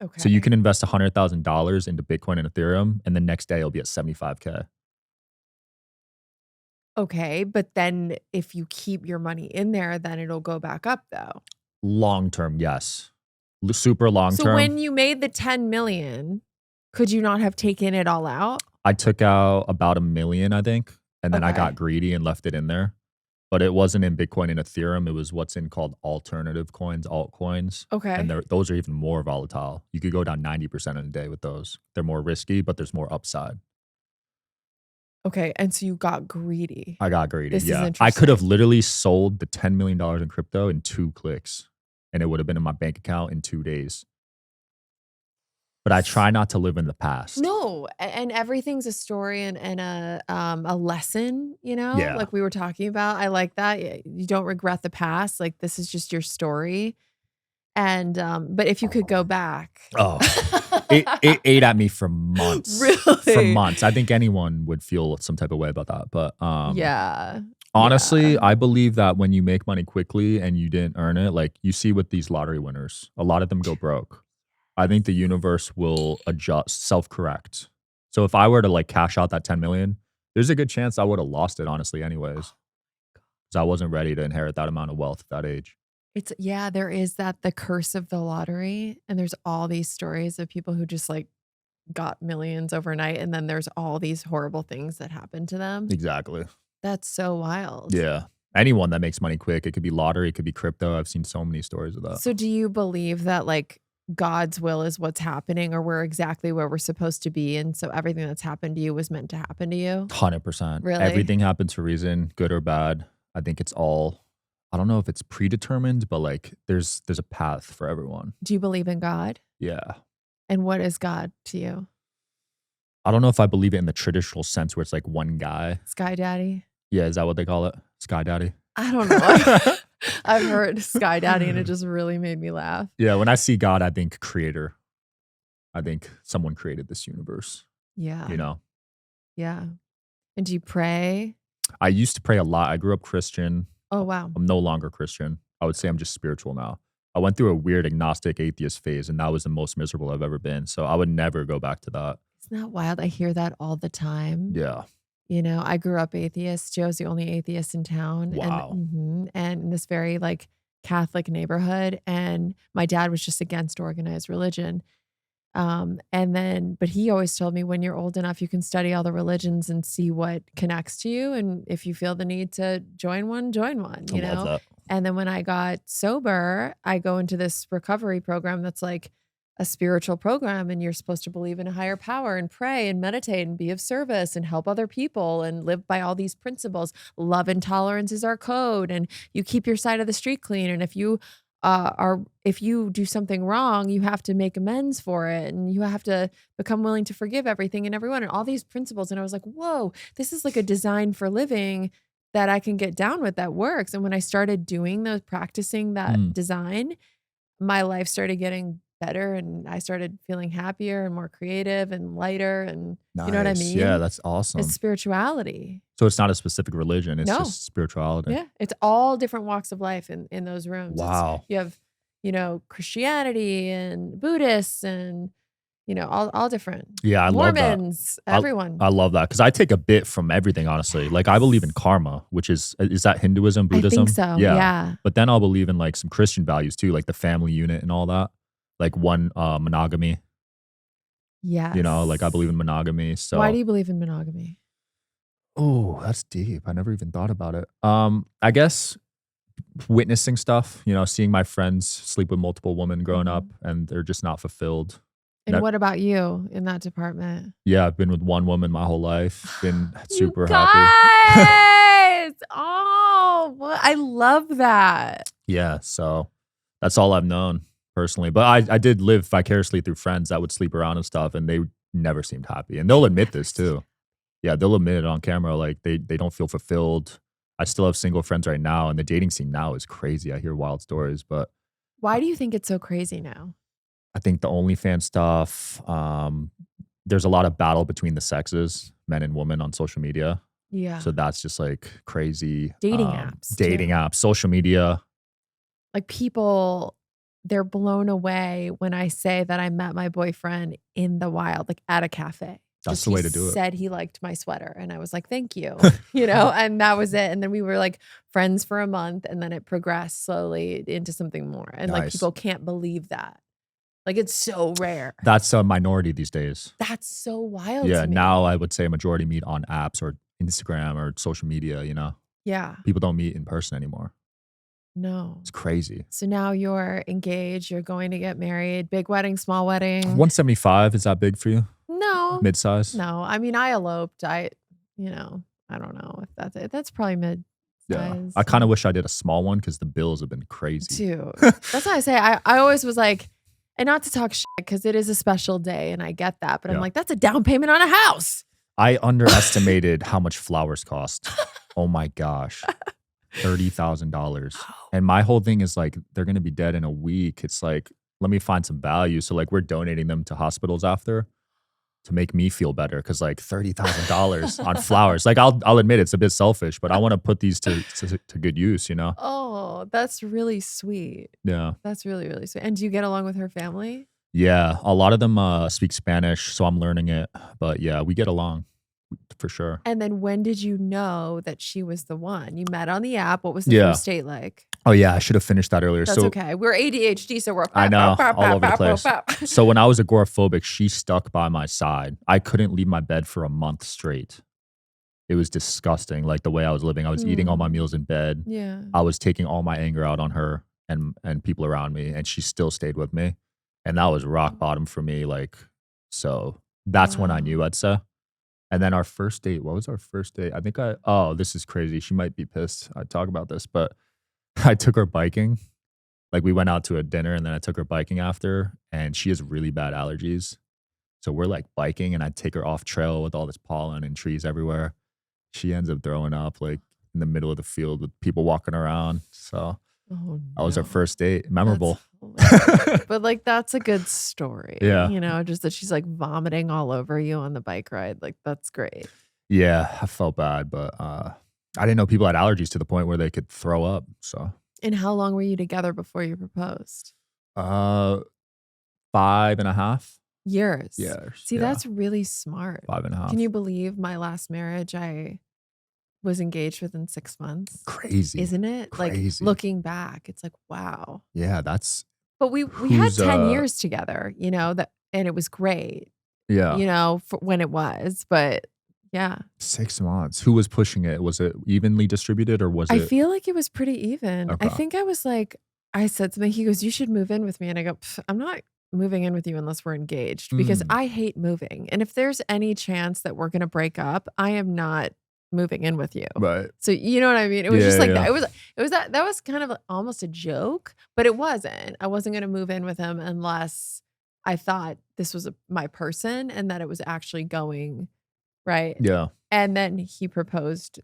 Okay. So you can invest $100,000 into Bitcoin and Ethereum, and the next day it'll be at 75K. Okay, but then if you keep your money in there, then it'll go back up though. Long term, yes. Super long So term. when you made the 10 million, could you not have taken it all out? I took out about $1 million, I think, and then I Okay. got greedy and left it in there. But it wasn't in Bitcoin and Ethereum. It was what's in called alternative coins, altcoins. Okay. And those are even more volatile. You could go down 90% in a day with those. They're more risky, but there's more upside. Okay. And so you got greedy. I got greedy. This is Yeah. I could have interesting. literally sold the $10 million in crypto in 2 clicks, and it would have been in my bank account in 2 days. But I try not to live in the past. No, and everything's a story and a lesson, you know, Yeah. like we were talking about. I like that. You don't regret the past. Like this is just your story. And but if you could go back. Oh, it ate at me for months. For Really? months. I think anyone would feel some type of way about that. But Yeah. honestly, Yeah. I believe that when you make money quickly and you didn't earn it, like you see with these lottery winners, a lot of them go broke. I think the universe will adjust, self-correct. So if I were to like cash out that 10 million, there's a good chance I would have lost it honestly anyways. Because I wasn't ready to inherit that amount of wealth at that age. There is the curse of the lottery. And there's all these stories of people who just like got millions overnight. And then there's all these horrible things that happen to them. Exactly. That's so wild. Yeah. Anyone that makes money quick, it could be lottery, it could be crypto. I've seen so many stories of that. So do you believe that like God's will is what's happening, or we're exactly where we're supposed to be? And so everything that's happened to you was meant to happen to you? 100%. Really? Everything happens for a reason, good or bad. I think it's all, I don't know if it's predetermined, but like there's a path for everyone. Do you believe in God? Yeah. And what is God to you? I don't know if I believe it in the traditional sense where it's like one guy. Sky Daddy? Yeah, is that what they call it? Sky Daddy? I don't know. I've heard Sky Daddy and it just really made me laugh. Yeah, when I see God, I think creator. I think someone created this universe, Yeah. you know? Yeah. And do you pray? I used to pray a lot. I grew up Christian. Oh, wow. I'm no longer Christian. I would say I'm just spiritual now. I went through a weird agnostic atheist phase, and that was the most miserable I've ever been. So I would never go back to that. Isn't that wild? I hear that all the time. Yeah. You know, I grew up atheist. Joe's the only atheist in town. Wow. And in this very like Catholic neighborhood. And my dad was just against organized religion. But he always told me, when you're old enough, you can study all the religions and see what connects to you. And if you feel the need to join one, you I know? love that. And then when I got sober, I go into this recovery program that's like a spiritual program, and you're supposed to believe in a higher power and pray and meditate and be of service and help other people and live by all these principles. Love and tolerance is our code, and you keep your side of the street clean. And if you if you do something wrong, you have to make amends for it, and you have to become willing to forgive everything and everyone, and all these principles. And I was like, whoa, this is like a design for living that I can get down with, that works. And when I started doing those, practicing that design, my life started getting better, and I started feeling happier and more creative and lighter. And Nice. you know what I mean? Yeah, that's awesome. It's spirituality. So it's not a specific religion. It's No. just spirituality. Yeah. It's all different walks of life in those rooms. Wow. You have, Christianity and Buddhists and, all different. Yeah, I love that. Mormons, everyone. I love that because I take a bit from everything, honestly. Like I believe in karma, which is that Hinduism, I Buddhism? think so. Yeah. But then I'll believe in like some Christian values too, like the family unit and all that. Like monogamy, Yes. like I believe in monogamy. So Why do you believe in monogamy? Oh, that's deep. I never even thought about it. I guess witnessing stuff, seeing my friends sleep with multiple women growing up and they're just not fulfilled. And That- what about you in that department? Yeah, I've been with one woman my whole life. Been super you happy. guys! Oh, I love that. Yeah, so that's all I've known personally. But I did live vicariously through friends that would sleep around and stuff, and they never seemed happy. And they'll admit this too. Yeah, they'll admit it on camera. Like they don't feel fulfilled. I still have single friends right now, and the dating scene now is crazy. I hear wild stories, but Why do you think it's so crazy now? I think the OnlyFans stuff, there's a lot of battle between the sexes, men and women on social media. Yeah. So that's just like crazy. Dating apps, too. Dating apps, social media. Like people, they're blown away when I say that I met my boyfriend in the wild, like at a cafe. That's Just the way he to do it. Said he liked my sweater, and I was like, "Thank you," and that was it. And then we were like friends for a month, and then it progressed slowly into something more. And like Nice. people can't believe that, like it's so rare. That's a minority these days. That's so wild. Yeah, to me. now I would say a majority meet on apps or Instagram or social media, Yeah, People don't meet in person anymore. no. It's crazy. So now you're engaged. You're going to get married. Big wedding, small wedding. 175, is that big for you? No, Mid-size? no. I mean, I eloped. I don't know if that's it. That's probably mid. Yeah. I kind of wish I did a small one because the bills have been crazy. Dude, that's why I say I always was like, and not to talk shit because it is a special day and I get that, but I'm Yeah. like, that's a down payment on a house. I underestimated how much flowers cost. Oh my gosh. $30,000. And my whole thing is like, they're gonna be dead in a week. It's like, let me find some value. So like we're donating them to hospitals after to make me feel better. Cause like $30,000 on flowers. Like I'll admit it's a bit selfish, but I want to put these to good use, you know? Oh, that's really sweet. Yeah. That's really, really sweet. And do you get along with her family? Yeah. A lot of them speak Spanish, so I'm learning it. But yeah, we get along for sure. And then when did you know that she was the one? You met on the app. What was the Yeah. first date like? Oh yeah, I should have finished that earlier. That's So okay. We're ADHD, so we're I know, all over the place. So when I was agoraphobic, she stuck by my side. I couldn't leave my bed for a month straight. It was disgusting, like the way I was living. I was eating all my meals in bed. Yeah. I was taking all my anger out on her and people around me, and she still stayed with me. And that was rock bottom for me. Like, so that's when I Wow. knew, I'd say. And then our first date, what was our first date? I think this is crazy. She might be pissed I talk about this, but I took her biking. Like we went out to a dinner and then I took her biking after, and she has really bad allergies. So we're like biking and I take her off trail with all this pollen and trees everywhere. She ends up throwing up like in the middle of the field with people walking around. So Oh, that was our no. first date. Memorable. That's hilarious. But like that's a good story. Yeah. You know, just that she's like vomiting all over you on the bike ride. Like that's great. Yeah, I felt bad, but I didn't know people had allergies to the point where they could throw up. So And how long were you together before you proposed? 5.5 Years. years. See, Yeah, that's really smart. 5.5. Can you believe my last marriage? I was engaged within 6 months. Crazy. Isn't it? Crazy. Like looking back, it's like, wow. Yeah, that's But we had Who's, 10 years together, you know, and it was great, yeah. you know, for when it was. But yeah. 6 months. Who was pushing it? Was it evenly distributed or was I it? feel like it was pretty even. I Okay. think I was like, I said something, he goes, you should move in with me. And I go, I'm not moving in with you unless we're engaged because I hate moving. And if there's any chance that we're going to break up, I am not moving in with you. Right. So you know what I mean? It was Yeah, just like yeah. that. It was that was kind of almost a joke, but it wasn't. I wasn't going to move in with him unless I thought this was my person and that it was actually going right. Yeah. And then he proposed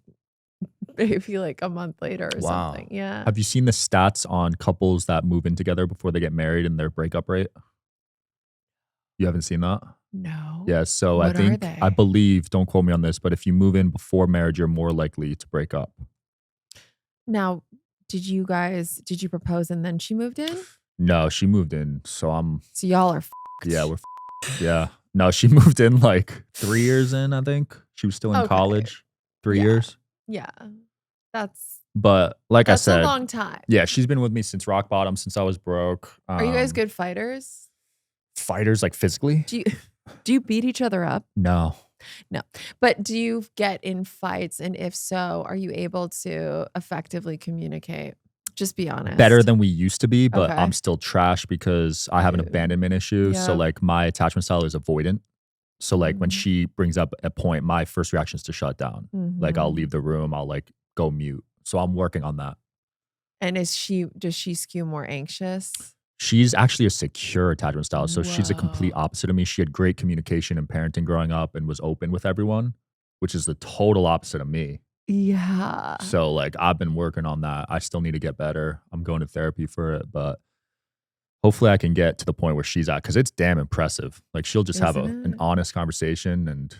maybe like a month later or Wow. something. Yeah. Have you seen the stats on couples that move in together before they get married and their breakup rate? You haven't seen that? No. Yeah, so What are I they? believe, don't quote me on this, but if you move in before marriage, you're more likely to break up. Now, did you propose and then she moved in? No, she moved in, so I'm So y'all are yeah, we're yeah. No, she moved in like 3 years in, I think. She was still in Okay. college. 3 Yeah. years. yeah. That's But like I a said, long time. yeah, she's been with me since rock bottom, since I was broke. Are you guys good fighters? Fighters, like physically? Do you beat each other up? No. But do you get in fights? And if so, are you able to effectively communicate? Just be honest. Better than we used to be, but Okay. I'm still trash because I have an Dude. abandonment issue. So Yeah. like my attachment style is avoidant. So like when Mhm. she brings up a point, my first reaction is to shut down. Like I'll Mhm. leave the room, I'll like go mute. So I'm working on that. And does she skew more anxious? She's actually a secure attachment style. So she's a complete Whoa. opposite of me. She had great communication and parenting growing up and was open with everyone, which is the total opposite of me. Yeah. So like I've been working on that. I still need to get better. I'm going to therapy for it, but hopefully I can get to the point where she's at because it's damn impressive. Like she'll just have Isn't an it? honest conversation and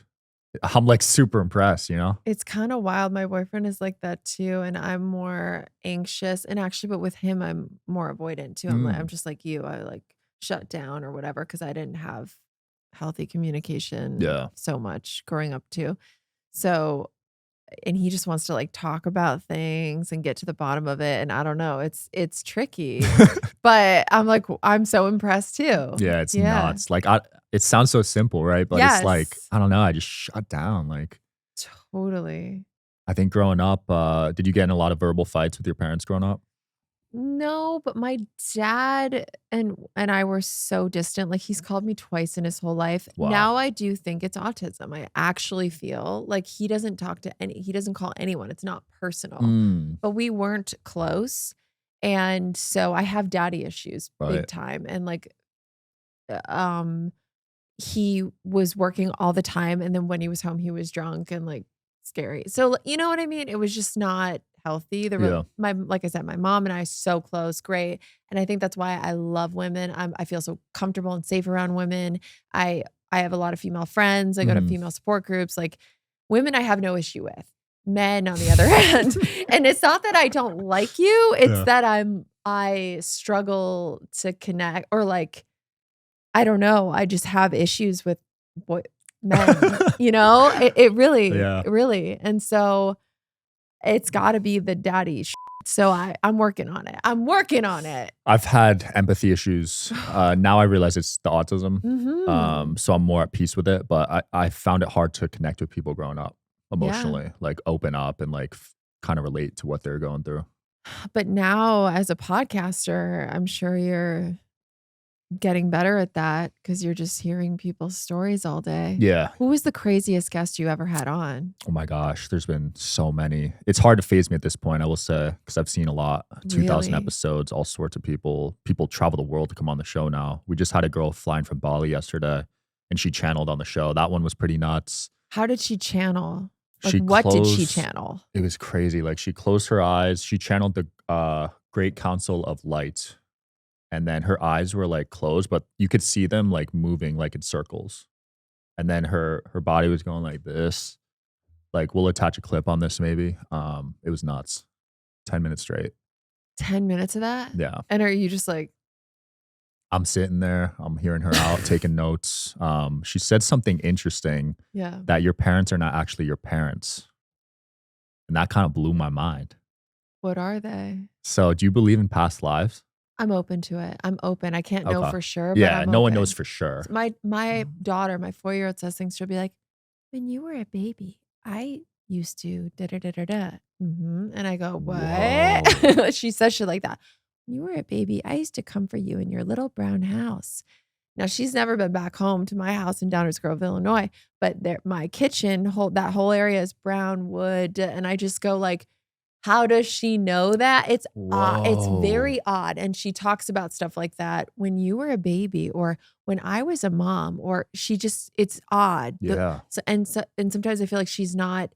I'm like super impressed, you know? It's kind of wild. My boyfriend is like that too, and I'm more anxious. And actually, but with him, I'm more avoidant too. I'm just like you. I like shut down or whatever because I didn't have healthy communication Yeah. so much growing up too. So, and he just wants to like talk about things and get to the bottom of it. And I don't know, it's tricky, but I'm like, I'm so impressed too. Yeah, it's Yeah. nuts. Like it sounds so simple, right? But it's like, Yes. I don't know, I just shut down. Like Totally. I think growing up, did you get in a lot of verbal fights with your parents growing up? No, but my dad and I were so distant. Like he's called me twice in his whole life. Wow. Now I do think it's autism. I actually feel like he doesn't call anyone. It's not personal. But we weren't close. And so I have daddy issues big Right. time. And like he was working all the time and then when he was home he was drunk and like scary. So you know what I mean? It was just not healthy. Yeah. Like I said, my mom and I are so close, great. And I think that's why I love women. I feel so comfortable and safe around women. I have a lot of female friends. I go to Mhm. female support groups. Like women, I have no issue with. Men, on the other hand, and it's not that I don't like you. It's Yeah. that I struggle to connect, or like I don't know. I just have issues with men. It really, Yeah. really, and so it's got to be the daddy. So I'm working on it. I'm working on it. I've had empathy issues. Now I realize it's the autism. Hmm. So I'm more at peace with it, but I found it hard to connect with people growing up Yeah. emotionally, like open up and like kind of relate to what they're going through. But now, as a podcaster, I'm sure you're getting better at that because you're just hearing people's stories all day. Yeah. Who was the craziest guest you ever had on? Oh my gosh, there's been so many. It's hard to phase me at this point, I will say, because I've seen a lot. 2,000 Really? episodes, all sorts of people. People travel the world to come on the show now. We just had a girl flying from Bali yesterday, and she channeled on the show. That one was pretty nuts. How did she channel? Like, She what did she closed- channel? It was crazy. Like she closed her eyes. She channeled the Great Council of Light, and then her eyes were like closed, but you could see them like moving like in circles. And then her body was going like this. Like we'll attach a clip on this maybe. It was nuts. 10 minutes straight. 10 minutes of that? Yeah. And are you just like, I'm sitting there. I'm hearing her out, taking notes. She said something interesting yeah. that your parents are not actually your parents. And that kind of blew my mind. What are they? So do you believe in past lives? I'm open to it. I'm open. I can't know Okay. for sure. But Yeah, I'm no one open. knows for sure. My daughter, my 4-year-old, says things. She'll be like, "When you were a baby, I used to da da da da da." And I go, "What?" Whoa. She says shit like that. When you were a baby, I used to comfort you in your little brown house. Now she's never been back home to my house in Downers Grove, Illinois, but my kitchen, that whole area is brown wood, and I just go like, how does she know that? It's very Whoa. odd. And she talks about stuff like that when you were a baby, or when I was a mom, or it's odd. Yeah. And sometimes I feel like she's not,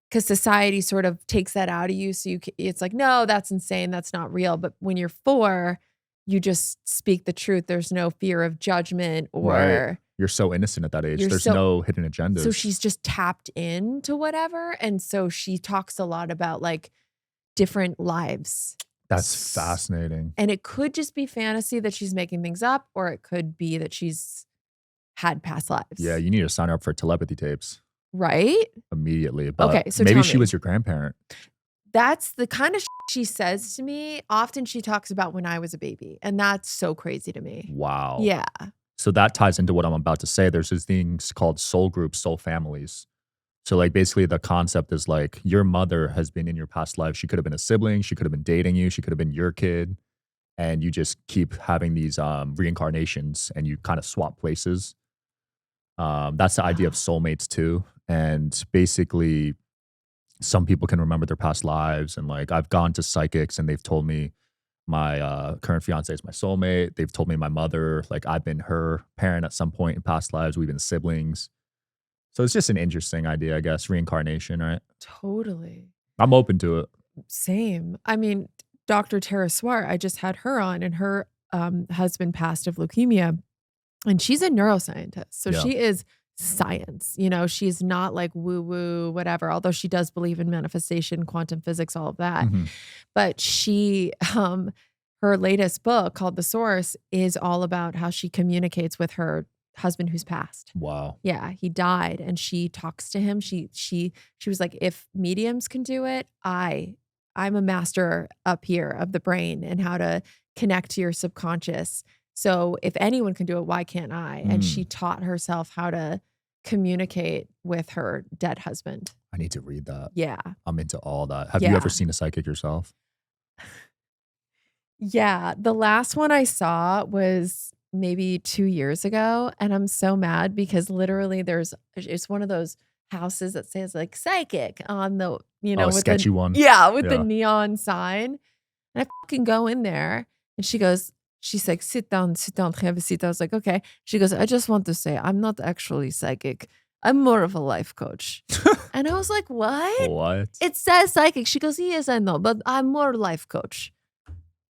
because society sort of takes that out of you. So it's like, no, that's insane. That's not real. But when you're 4, you just speak the truth. There's no fear of judgment or. Right. You're so innocent at that age. There's no hidden agendas. So she's just tapped into whatever. And so she talks a lot about like different lives. That's fascinating. And it could just be fantasy that she's making things up, or it could be that she's had past lives. Yeah, you need to sign her up for telepathy tapes Right? immediately. But Okay, so maybe tell she me. was your grandparent. That's the kind of she says to me. Often she talks about when I was a baby. And that's so crazy to me. Wow. Yeah. So that ties into what I'm about to say. There's these things called soul groups, soul families. So like basically the concept is like your mother has been in your past life. She could have been a sibling. She could have been dating you. She could have been your kid. And you just keep having these reincarnations and you kind of swap places. That's the idea of soulmates too. And basically some people can remember their past lives. And like I've gone to psychics and they've told me my current fiance is my soulmate. They've told me my mother, like I've been her parent at some point in past lives. We've been siblings. So it's just an interesting idea, I guess, reincarnation, right? Totally. I'm open to it. Same. I mean, Dr. Tara Swart, I just had her on, and her husband passed of leukemia, and she's a neuroscientist. So Yeah. she is science. She's not like woo woo, whatever, although she does believe in manifestation, quantum physics, all of that. Mhm. But she, her latest book called The Source is all about how she communicates with her husband who's passed. Wow. Yeah, he died, and she talks to him. She was like, if mediums can do it, I'm a master up here of the brain and how to connect to your subconscious. So if anyone can do it, why can't I? And she taught herself how to communicate with her dead husband. I need to read that. Yeah. I'm into all that. Have you Yeah. ever seen a psychic yourself? Yeah. The last one I saw was maybe 2 years ago. And I'm so mad because literally it's one of those houses that says like psychic on the, Oh, with a sketchy one. yeah, with the Yeah. neon sign. And I fucking go in there and she's like, sit down, have a seat. I was like, okay. She goes, I just want to say, I'm not actually psychic. I'm more of a life coach. And I was like, what? What? It says psychic. She goes, yes, I know, but I'm more life coach.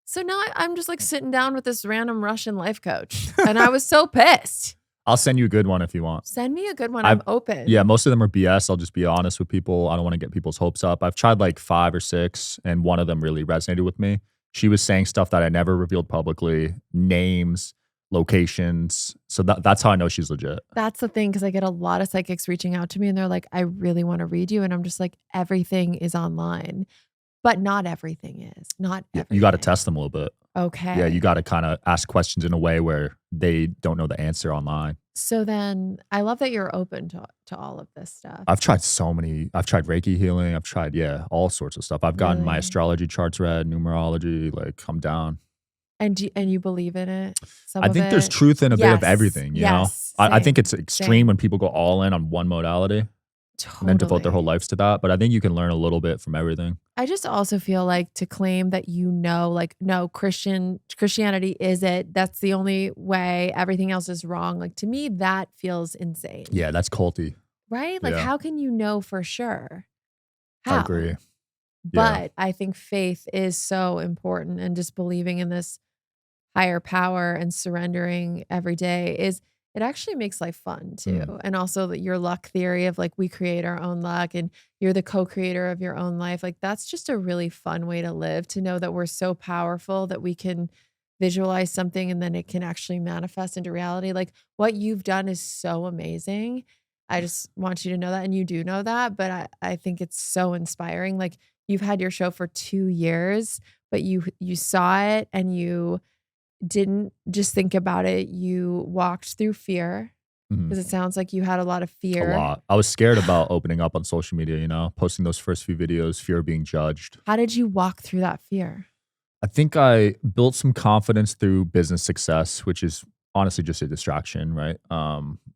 So now I'm just like sitting down with this random Russian life coach. And I was so pissed. I'll send you a good one if you want. Send me a good one. I'm open. Yeah, most of them are BS. I'll just be honest with people. I don't want to get people's hopes up. I've tried like 5 or 6, and one of them really resonated with me. She was saying stuff that I never revealed publicly, names, locations. So that's how I know she's legit. That's the thing, because I get a lot of psychics reaching out to me and they're like, I really want to read you. And I'm just like, everything is online. But not everything is. Not everything. You got to test them a little bit. Okay. Yeah, you got to kind of ask questions in a way where they don't know the answer online. So then I love that you're open to all of this stuff. I've tried so many. I've tried Reiki healing. I've tried, all sorts of stuff. I've gotten my Really? astrology charts read, numerology. Like, I'm down. And you believe in it? I think there's truth in a bit of everything, you know? Yes. I think Same. it's extreme when people go all in on one modality and then devote their whole lives to that. But I think you can learn a little bit from everything. I just also feel like to claim that like, no, Christianity is it. That's the only way. Everything else is wrong. Like, to me, that feels insane. Yeah, that's culty. Right? Like, Yeah. how can you know for sure? I How? agree. But I think faith is so important, and just believing in this higher power and surrendering every day it actually makes life fun too. And also that your luck theory of like, we create our own luck and you're the co-creator of your own life. Like, that's just a really fun way to live, to know that we're so powerful that we can visualize something and then it can actually manifest into reality. Like, what you've done is so amazing. I just want you to know that, and you do know that, but I think it's so inspiring. Like, you've had your show for 2 years, but you saw it and you didn't just think about it. You walked through fear, because it sounds like you had a lot of fear. A lot. I was scared about opening up on social media, posting those first few videos, fear of being judged. How did you walk through that fear? I think I built some confidence through business success, which is honestly just a distraction, right?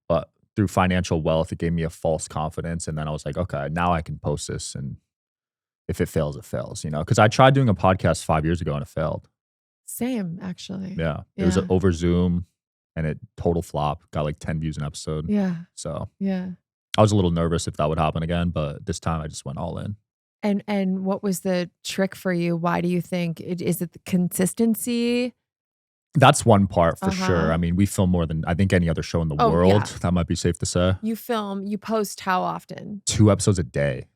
But through financial wealth, it gave me a false confidence. And then I was like, okay, now I can post this. And if it fails, it fails, because I tried doing a podcast 5 years ago and it failed. Same, actually. Yeah. It was over Zoom and it total flop, got like 10 views an episode. Yeah. So Yeah. I was a little nervous if that would happen again, but this time I just went all in. And what was the trick for you? Why do you think is it the consistency? That's one part for sure. I mean, we film more than I think any other show in the world. Yeah. That might be safe to say. You post how often? 2 episodes a day.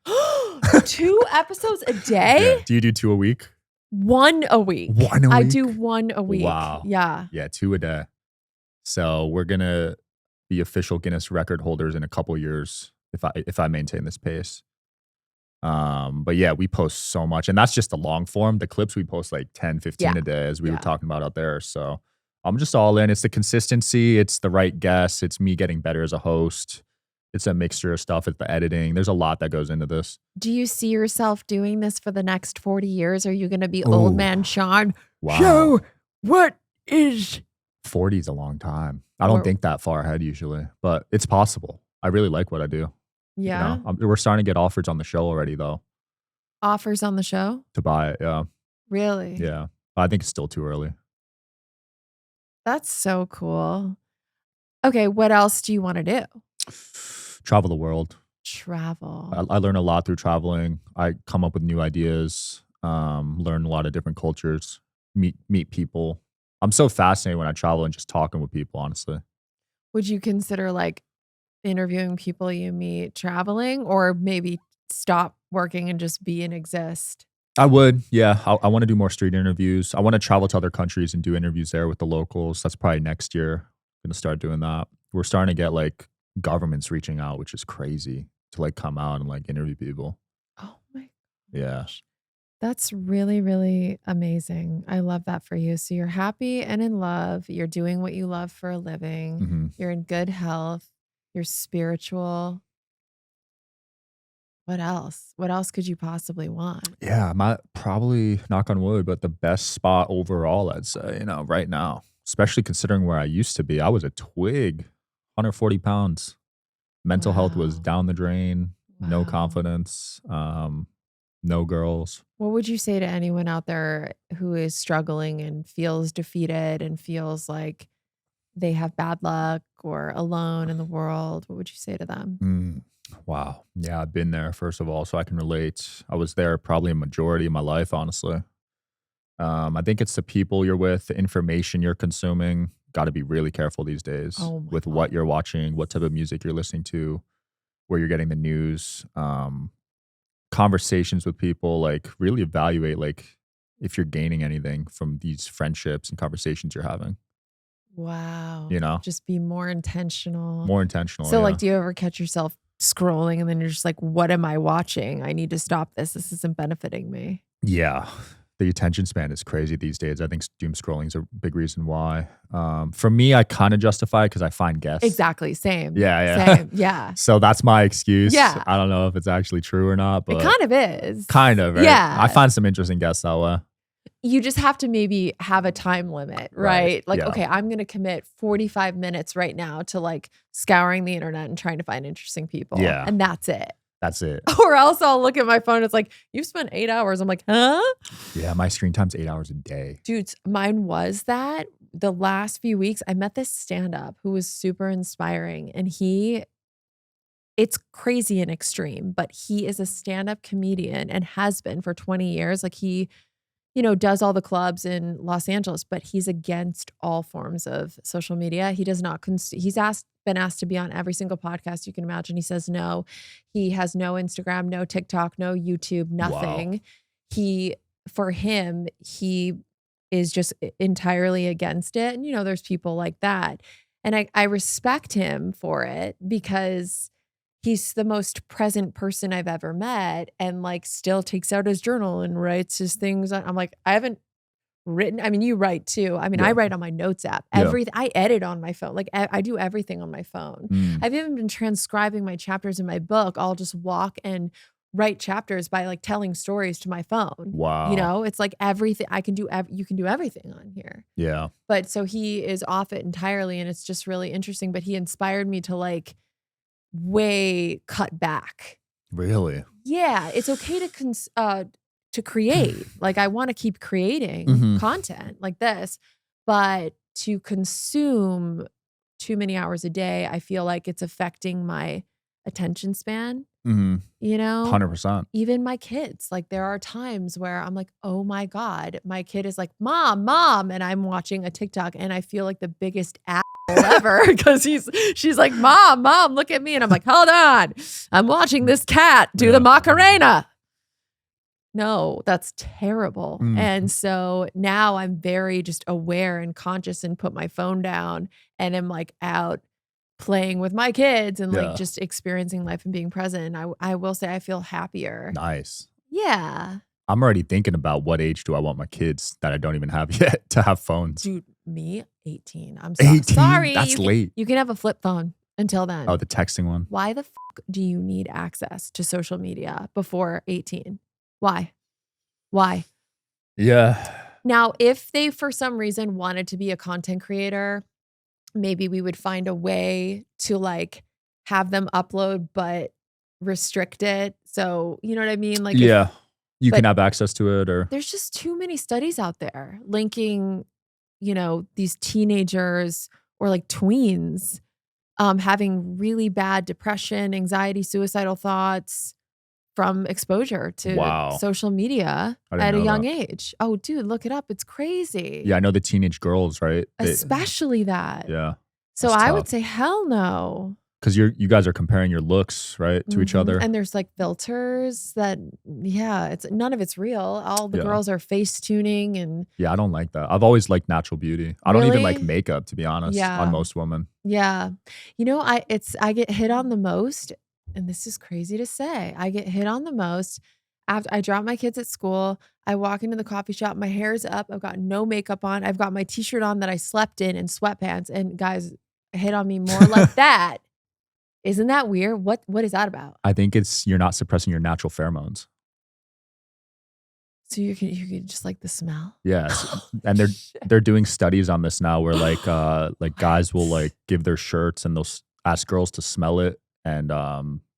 2 episodes a day? Yeah. Do you do 2 a week? 1 a week. 1 a week? I do 1 a week. Wow. Yeah. Yeah, 2 a day. So we're gonna be official Guinness record holders in a couple years if I maintain this pace. But yeah, we post so much, and that's just the long form. The clips we post like 10, 15 a day, as we were talking about out there. So I'm just all in. It's the consistency. It's the right guess. It's me getting better as a host. It's a mixture of stuff. It's the editing. There's a lot that goes into this. Do you see yourself doing this for the next 40 years? Are you going to be old man Sean? Wow. So what is 40 is a long time. I don't think that far ahead usually, but it's possible. I really like what I do. Yeah. We're starting to get offers on the show already, though, Offers on the show? to buy it. Yeah. Really? Yeah. I think it's still too early. That's so cool. Okay, what else do you want to do? Travel the world. Travel. I learn a lot through traveling. I come up with new ideas, learn a lot of different cultures, meet people. I'm so fascinated when I travel and just talking with people, honestly. Would you consider like interviewing people you meet traveling, or maybe stop working and just be and exist? I would. Yeah. I want to do more street interviews. I want to travel to other countries and do interviews there with the locals. That's probably next year. I'm going to start doing that. We're starting to get like governments reaching out, which is crazy, to like come out and like interview people. Oh my Yeah. That's really, really amazing. I love that for you. So you're happy and in love. You're doing what you love for a living. hmm You're in good health. You're spiritual. What else? What else could you possibly want? Yeah. I'm at probably, knock on wood, but the best spot overall, I'd say, right now, especially considering where I used to be. I was a twig, 140 pounds. Mental health was Wow. down the drain, no Wow. confidence, no girls. What would you say to anyone out there who is struggling and feels defeated and feels like they have bad luck or alone in the world, what would you say to them? Wow. Yeah, I've been there, first of all, so I can relate. I was there probably a majority of my life, honestly. I think it's the people you're with, the information you're consuming. Got to be really careful these days Oh my with God. what you're watching, what type of music you're listening to, where you're getting the news, conversations with people. Like, really evaluate like if you're gaining anything from these friendships and conversations you're having. Wow. You know, Just be more intentional. more intentional. So, like, Yeah, do you ever catch yourself scrolling and then you're just like, what am I watching? I need to stop this. This isn't benefiting me. yeah. The attention span is crazy these days. I think doom scrolling is a big reason why. For me, I kind of justify it because I find guests. Exactly. Same. Yeah, yeah. Same. Yeah. So that's my excuse. Yeah. I don't know if it's actually true or not, but It kind of is. kind of, right? Yeah. I find some interesting guests that way. You just have to maybe have a time limit, Right, right? Like, yeah. okay, I'm going to commit 45 minutes right now to like scouring the internet and trying to find interesting people. Yeah. And that's it. That's it. Or else I'll look at my phone. It's like, you've spent 8 hours. I'm like, huh? Yeah, my screen time's 8 hours a day. Dude, mine was that. The last few weeks, I met this stand-up who was super inspiring. And it's crazy and extreme, but he is a stand-up comedian and has been for 20 years. Like he, does all the clubs in Los Angeles, but he's against all forms of social media. He does not, been asked to be on every single podcast you can imagine. He says no. He has no Instagram, no TikTok, no YouTube, nothing. For him, he is just entirely against it. And, there's people like that. And I respect him for it because he's the most present person I've ever met and like still takes out his journal and writes his things. I'm like, I haven't written. I mean, you write too. I mean, Yeah. I write on my notes app. Yeah. I edit on my phone. Like I do everything on my phone. I've even been transcribing my chapters in my book. I'll just walk and write chapters by like telling stories to my phone. Wow. It's like everything I can do. You can do everything on here. Yeah. But so he is off it entirely. And it's just really interesting. But he inspired me to like way cut back. Really? Yeah, it's okay to create. Like I want to keep creating Mhm. content like this, but to consume too many hours a day, I feel like it's affecting my attention span, 100%. even my kids. Like there are times where I'm like, oh my God, my kid is like, mom, and I'm watching a TikTok and I feel like the biggest asshole ever because she's like, mom, look at me. And I'm like, hold on, I'm watching this cat do the Macarena. No, that's terrible. And so now I'm very just aware and conscious and put my phone down and am like out playing with my kids and like just experiencing life and being present. I will say I feel happier. Nice. Yeah. I'm already thinking about what age do I want my kids that I don't even have yet to have phones. Dude, me, 18. I'm 18? sorry. That's late. You can have a flip phone until then. Oh, the texting one. Why the fuck do you need access to social media before 18? Why? Yeah. Now, if they for some reason wanted to be a content creator, maybe we would find a way to like have them upload but restrict it. So, you know what I mean? Like yeah. You can but- have access to it or there's just too many studies out there linking, these teenagers or like tweens having really bad depression, anxiety, suicidal thoughts from exposure to Wow. social media I didn't at a know young that. age. Oh, dude, look it up. It's crazy. Yeah, I know the teenage girls, right? Especially that. Yeah. So that's I would tough. say hell no. Because you guys are comparing your looks, right, to each Mhm. other. And there's like filters that, it's none of it's real. All the Yeah. girls are face tuning and Yeah, I don't like that. I've always liked natural beauty. I don't even like Really? makeup, to be honest, Yeah. on most women. yeah. I get hit on the most, and this is crazy to say. I get hit on the most after I drop my kids at school. I walk into the coffee shop, my hair's up, I've got no makeup on, I've got my t-shirt on that I slept in and sweatpants, and guys hit on me more like that. Isn't that weird? What is that about? I think you're not suppressing your natural pheromones. So you can just like the smell? Yes. And they're doing studies on this now where like guys will like give their shirts and they'll ask girls to smell it and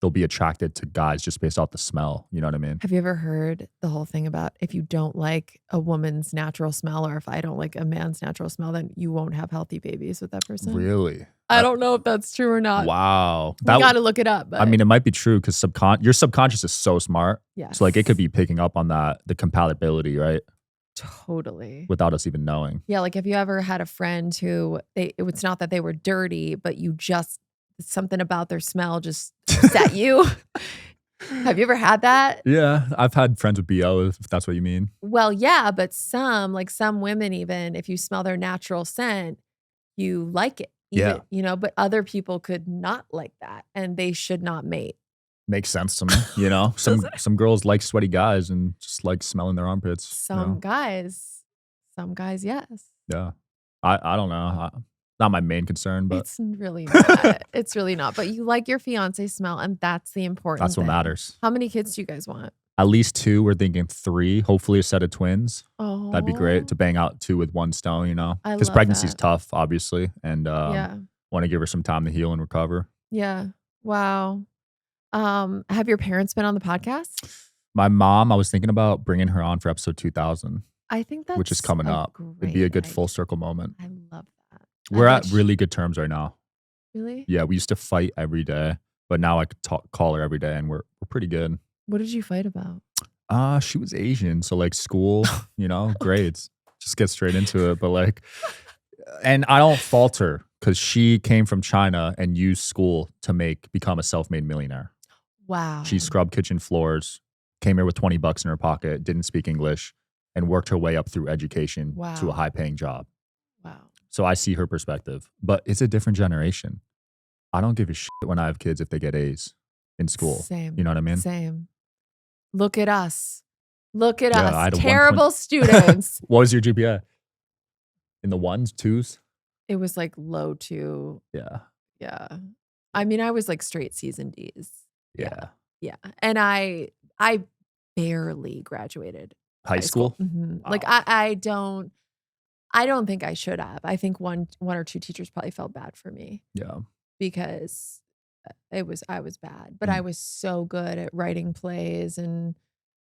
they'll be attracted to guys just based off the smell. You know what I mean? Have you ever heard the whole thing about if you don't like a woman's natural smell, or if I don't like a man's natural smell, then you won't have healthy babies with that person? Really? I don't know if that's true or not. Wow. We got to look it up. But I mean, it might be true because your subconscious is so smart. yes. So like it could be picking up on the compatibility, right? totally. Without us even knowing. Yeah, like have you ever had a friend who it's not that they were dirty, but you just something about their smell just upset you? Have you ever had that? Yeah, I've had friends with BO, if that's what you mean. Well, yeah, but some women, even if you smell their natural scent, you like it. Yeah. But other people could not like that and they should not mate. Makes sense to me, you know? Some girls like sweaty guys and just like smelling their armpits. Some guys, yes. Yeah. I don't know. Not my main concern, but It's really not. It's really not. But you like your fiance smell, and that's the important that's what thing. matters. How many kids do you guys want? At least 2. We're thinking 3. Hopefully a set of twins. Oh, That'd be great to bang out 2 with 1 stone, you know? I Because love pregnancy's that. tough, obviously. And yeah. want to give her some time to heal and recover. Yeah. Wow. Have your parents been on the podcast? My mom, I was thinking about bringing her on for episode 2000, I think that's which is coming up. It'd be a good full circle moment. I love that. We're I at watched- really good terms right now. Really? Yeah, we used to fight every day, but now I could call her every day, and we're pretty good. What did you fight about? She was Asian, so like school, grades. Just get straight into it, but like, and I don't fault her because she came from China and used school to become a self-made millionaire. Wow. She scrubbed kitchen floors, came here with $20 in her pocket, didn't speak English, and worked her way up through education to a Wow. high-paying job. Wow. So I see her perspective, but it's a different generation. I don't give a shit when I have kids if they get A's in school. Same. You know what I mean? Same. Look at us. Look at Yeah, I had us. a Terrible students. What was your GPA? In the 1s, 2s? It was like low 2. Yeah. Yeah. I mean, I was like straight C's and D's. Yeah. Yeah. And I barely graduated High school? Mhm. Wow. Like I don't think I should have. I think one or two teachers probably felt bad for me Yeah. because I was bad, but I was so good at writing plays and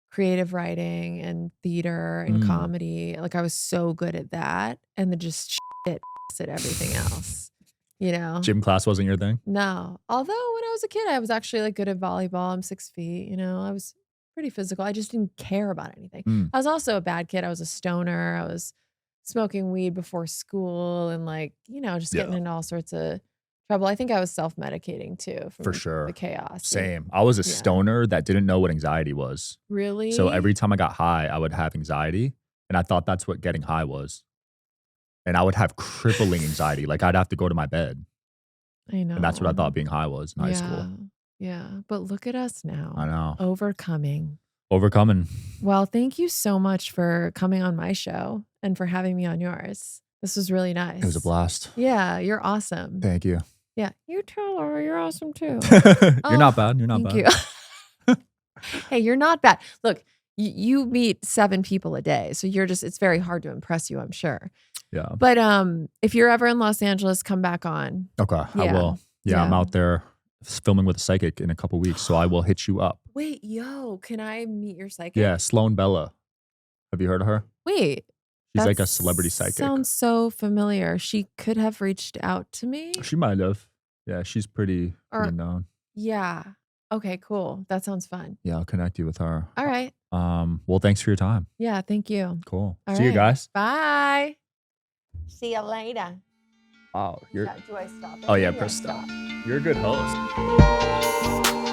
creative writing and theater and Mm. comedy. Like I was so good at that, and then just shit at everything else. Gym class wasn't your thing? No. Although when I was a kid, I was actually like good at volleyball. I'm 6 feet. I was pretty physical. I just didn't care about anything. Mm. I was also a bad kid. I was a stoner. I was smoking weed before school and just getting Yeah. into all sorts of trouble. I think I was self-medicating too from For sure. the chaos. Same. I was a Yeah. stoner that didn't know what anxiety was. Really? So every time I got high, I would have anxiety. And I thought that's what getting high was. And I would have crippling anxiety. Like I'd have to go to my bed. I know. And that's what I thought being high was in high school. Yeah. But look at us now. I know. Overcoming. Overcoming. Well, thank you so much for coming on my show and for having me on yours. This was really nice. It was a blast. Yeah, you're awesome. Thank you. Yeah, you too, Laura. You're awesome too. You're not bad. You're not Thank bad. you. Hey, you're not bad. Look, you meet 7 people a day, so it's very hard to impress you, I'm sure. Yeah. But if you're ever in Los Angeles, come back on. Okay. I Yeah. will. Yeah, I'm Yeah. out there filming with a psychic in a couple weeks. So I will hit you up. Wait, can I meet your psychic? Yeah. Sloan Bella. Have you heard of her? Wait. She's like that a celebrity psychic. Sounds so familiar. She could have reached out to me. She might have. Yeah, she's pretty Or- known. Yeah. Okay, cool. That sounds fun. Yeah, I'll connect you with her. All right. Well, thanks for your time. Yeah, thank you. Cool. All See you right. guys. Bye. See you later. Wow, Do I stop it? Oh yeah, Or press stop? stop. You're a good host.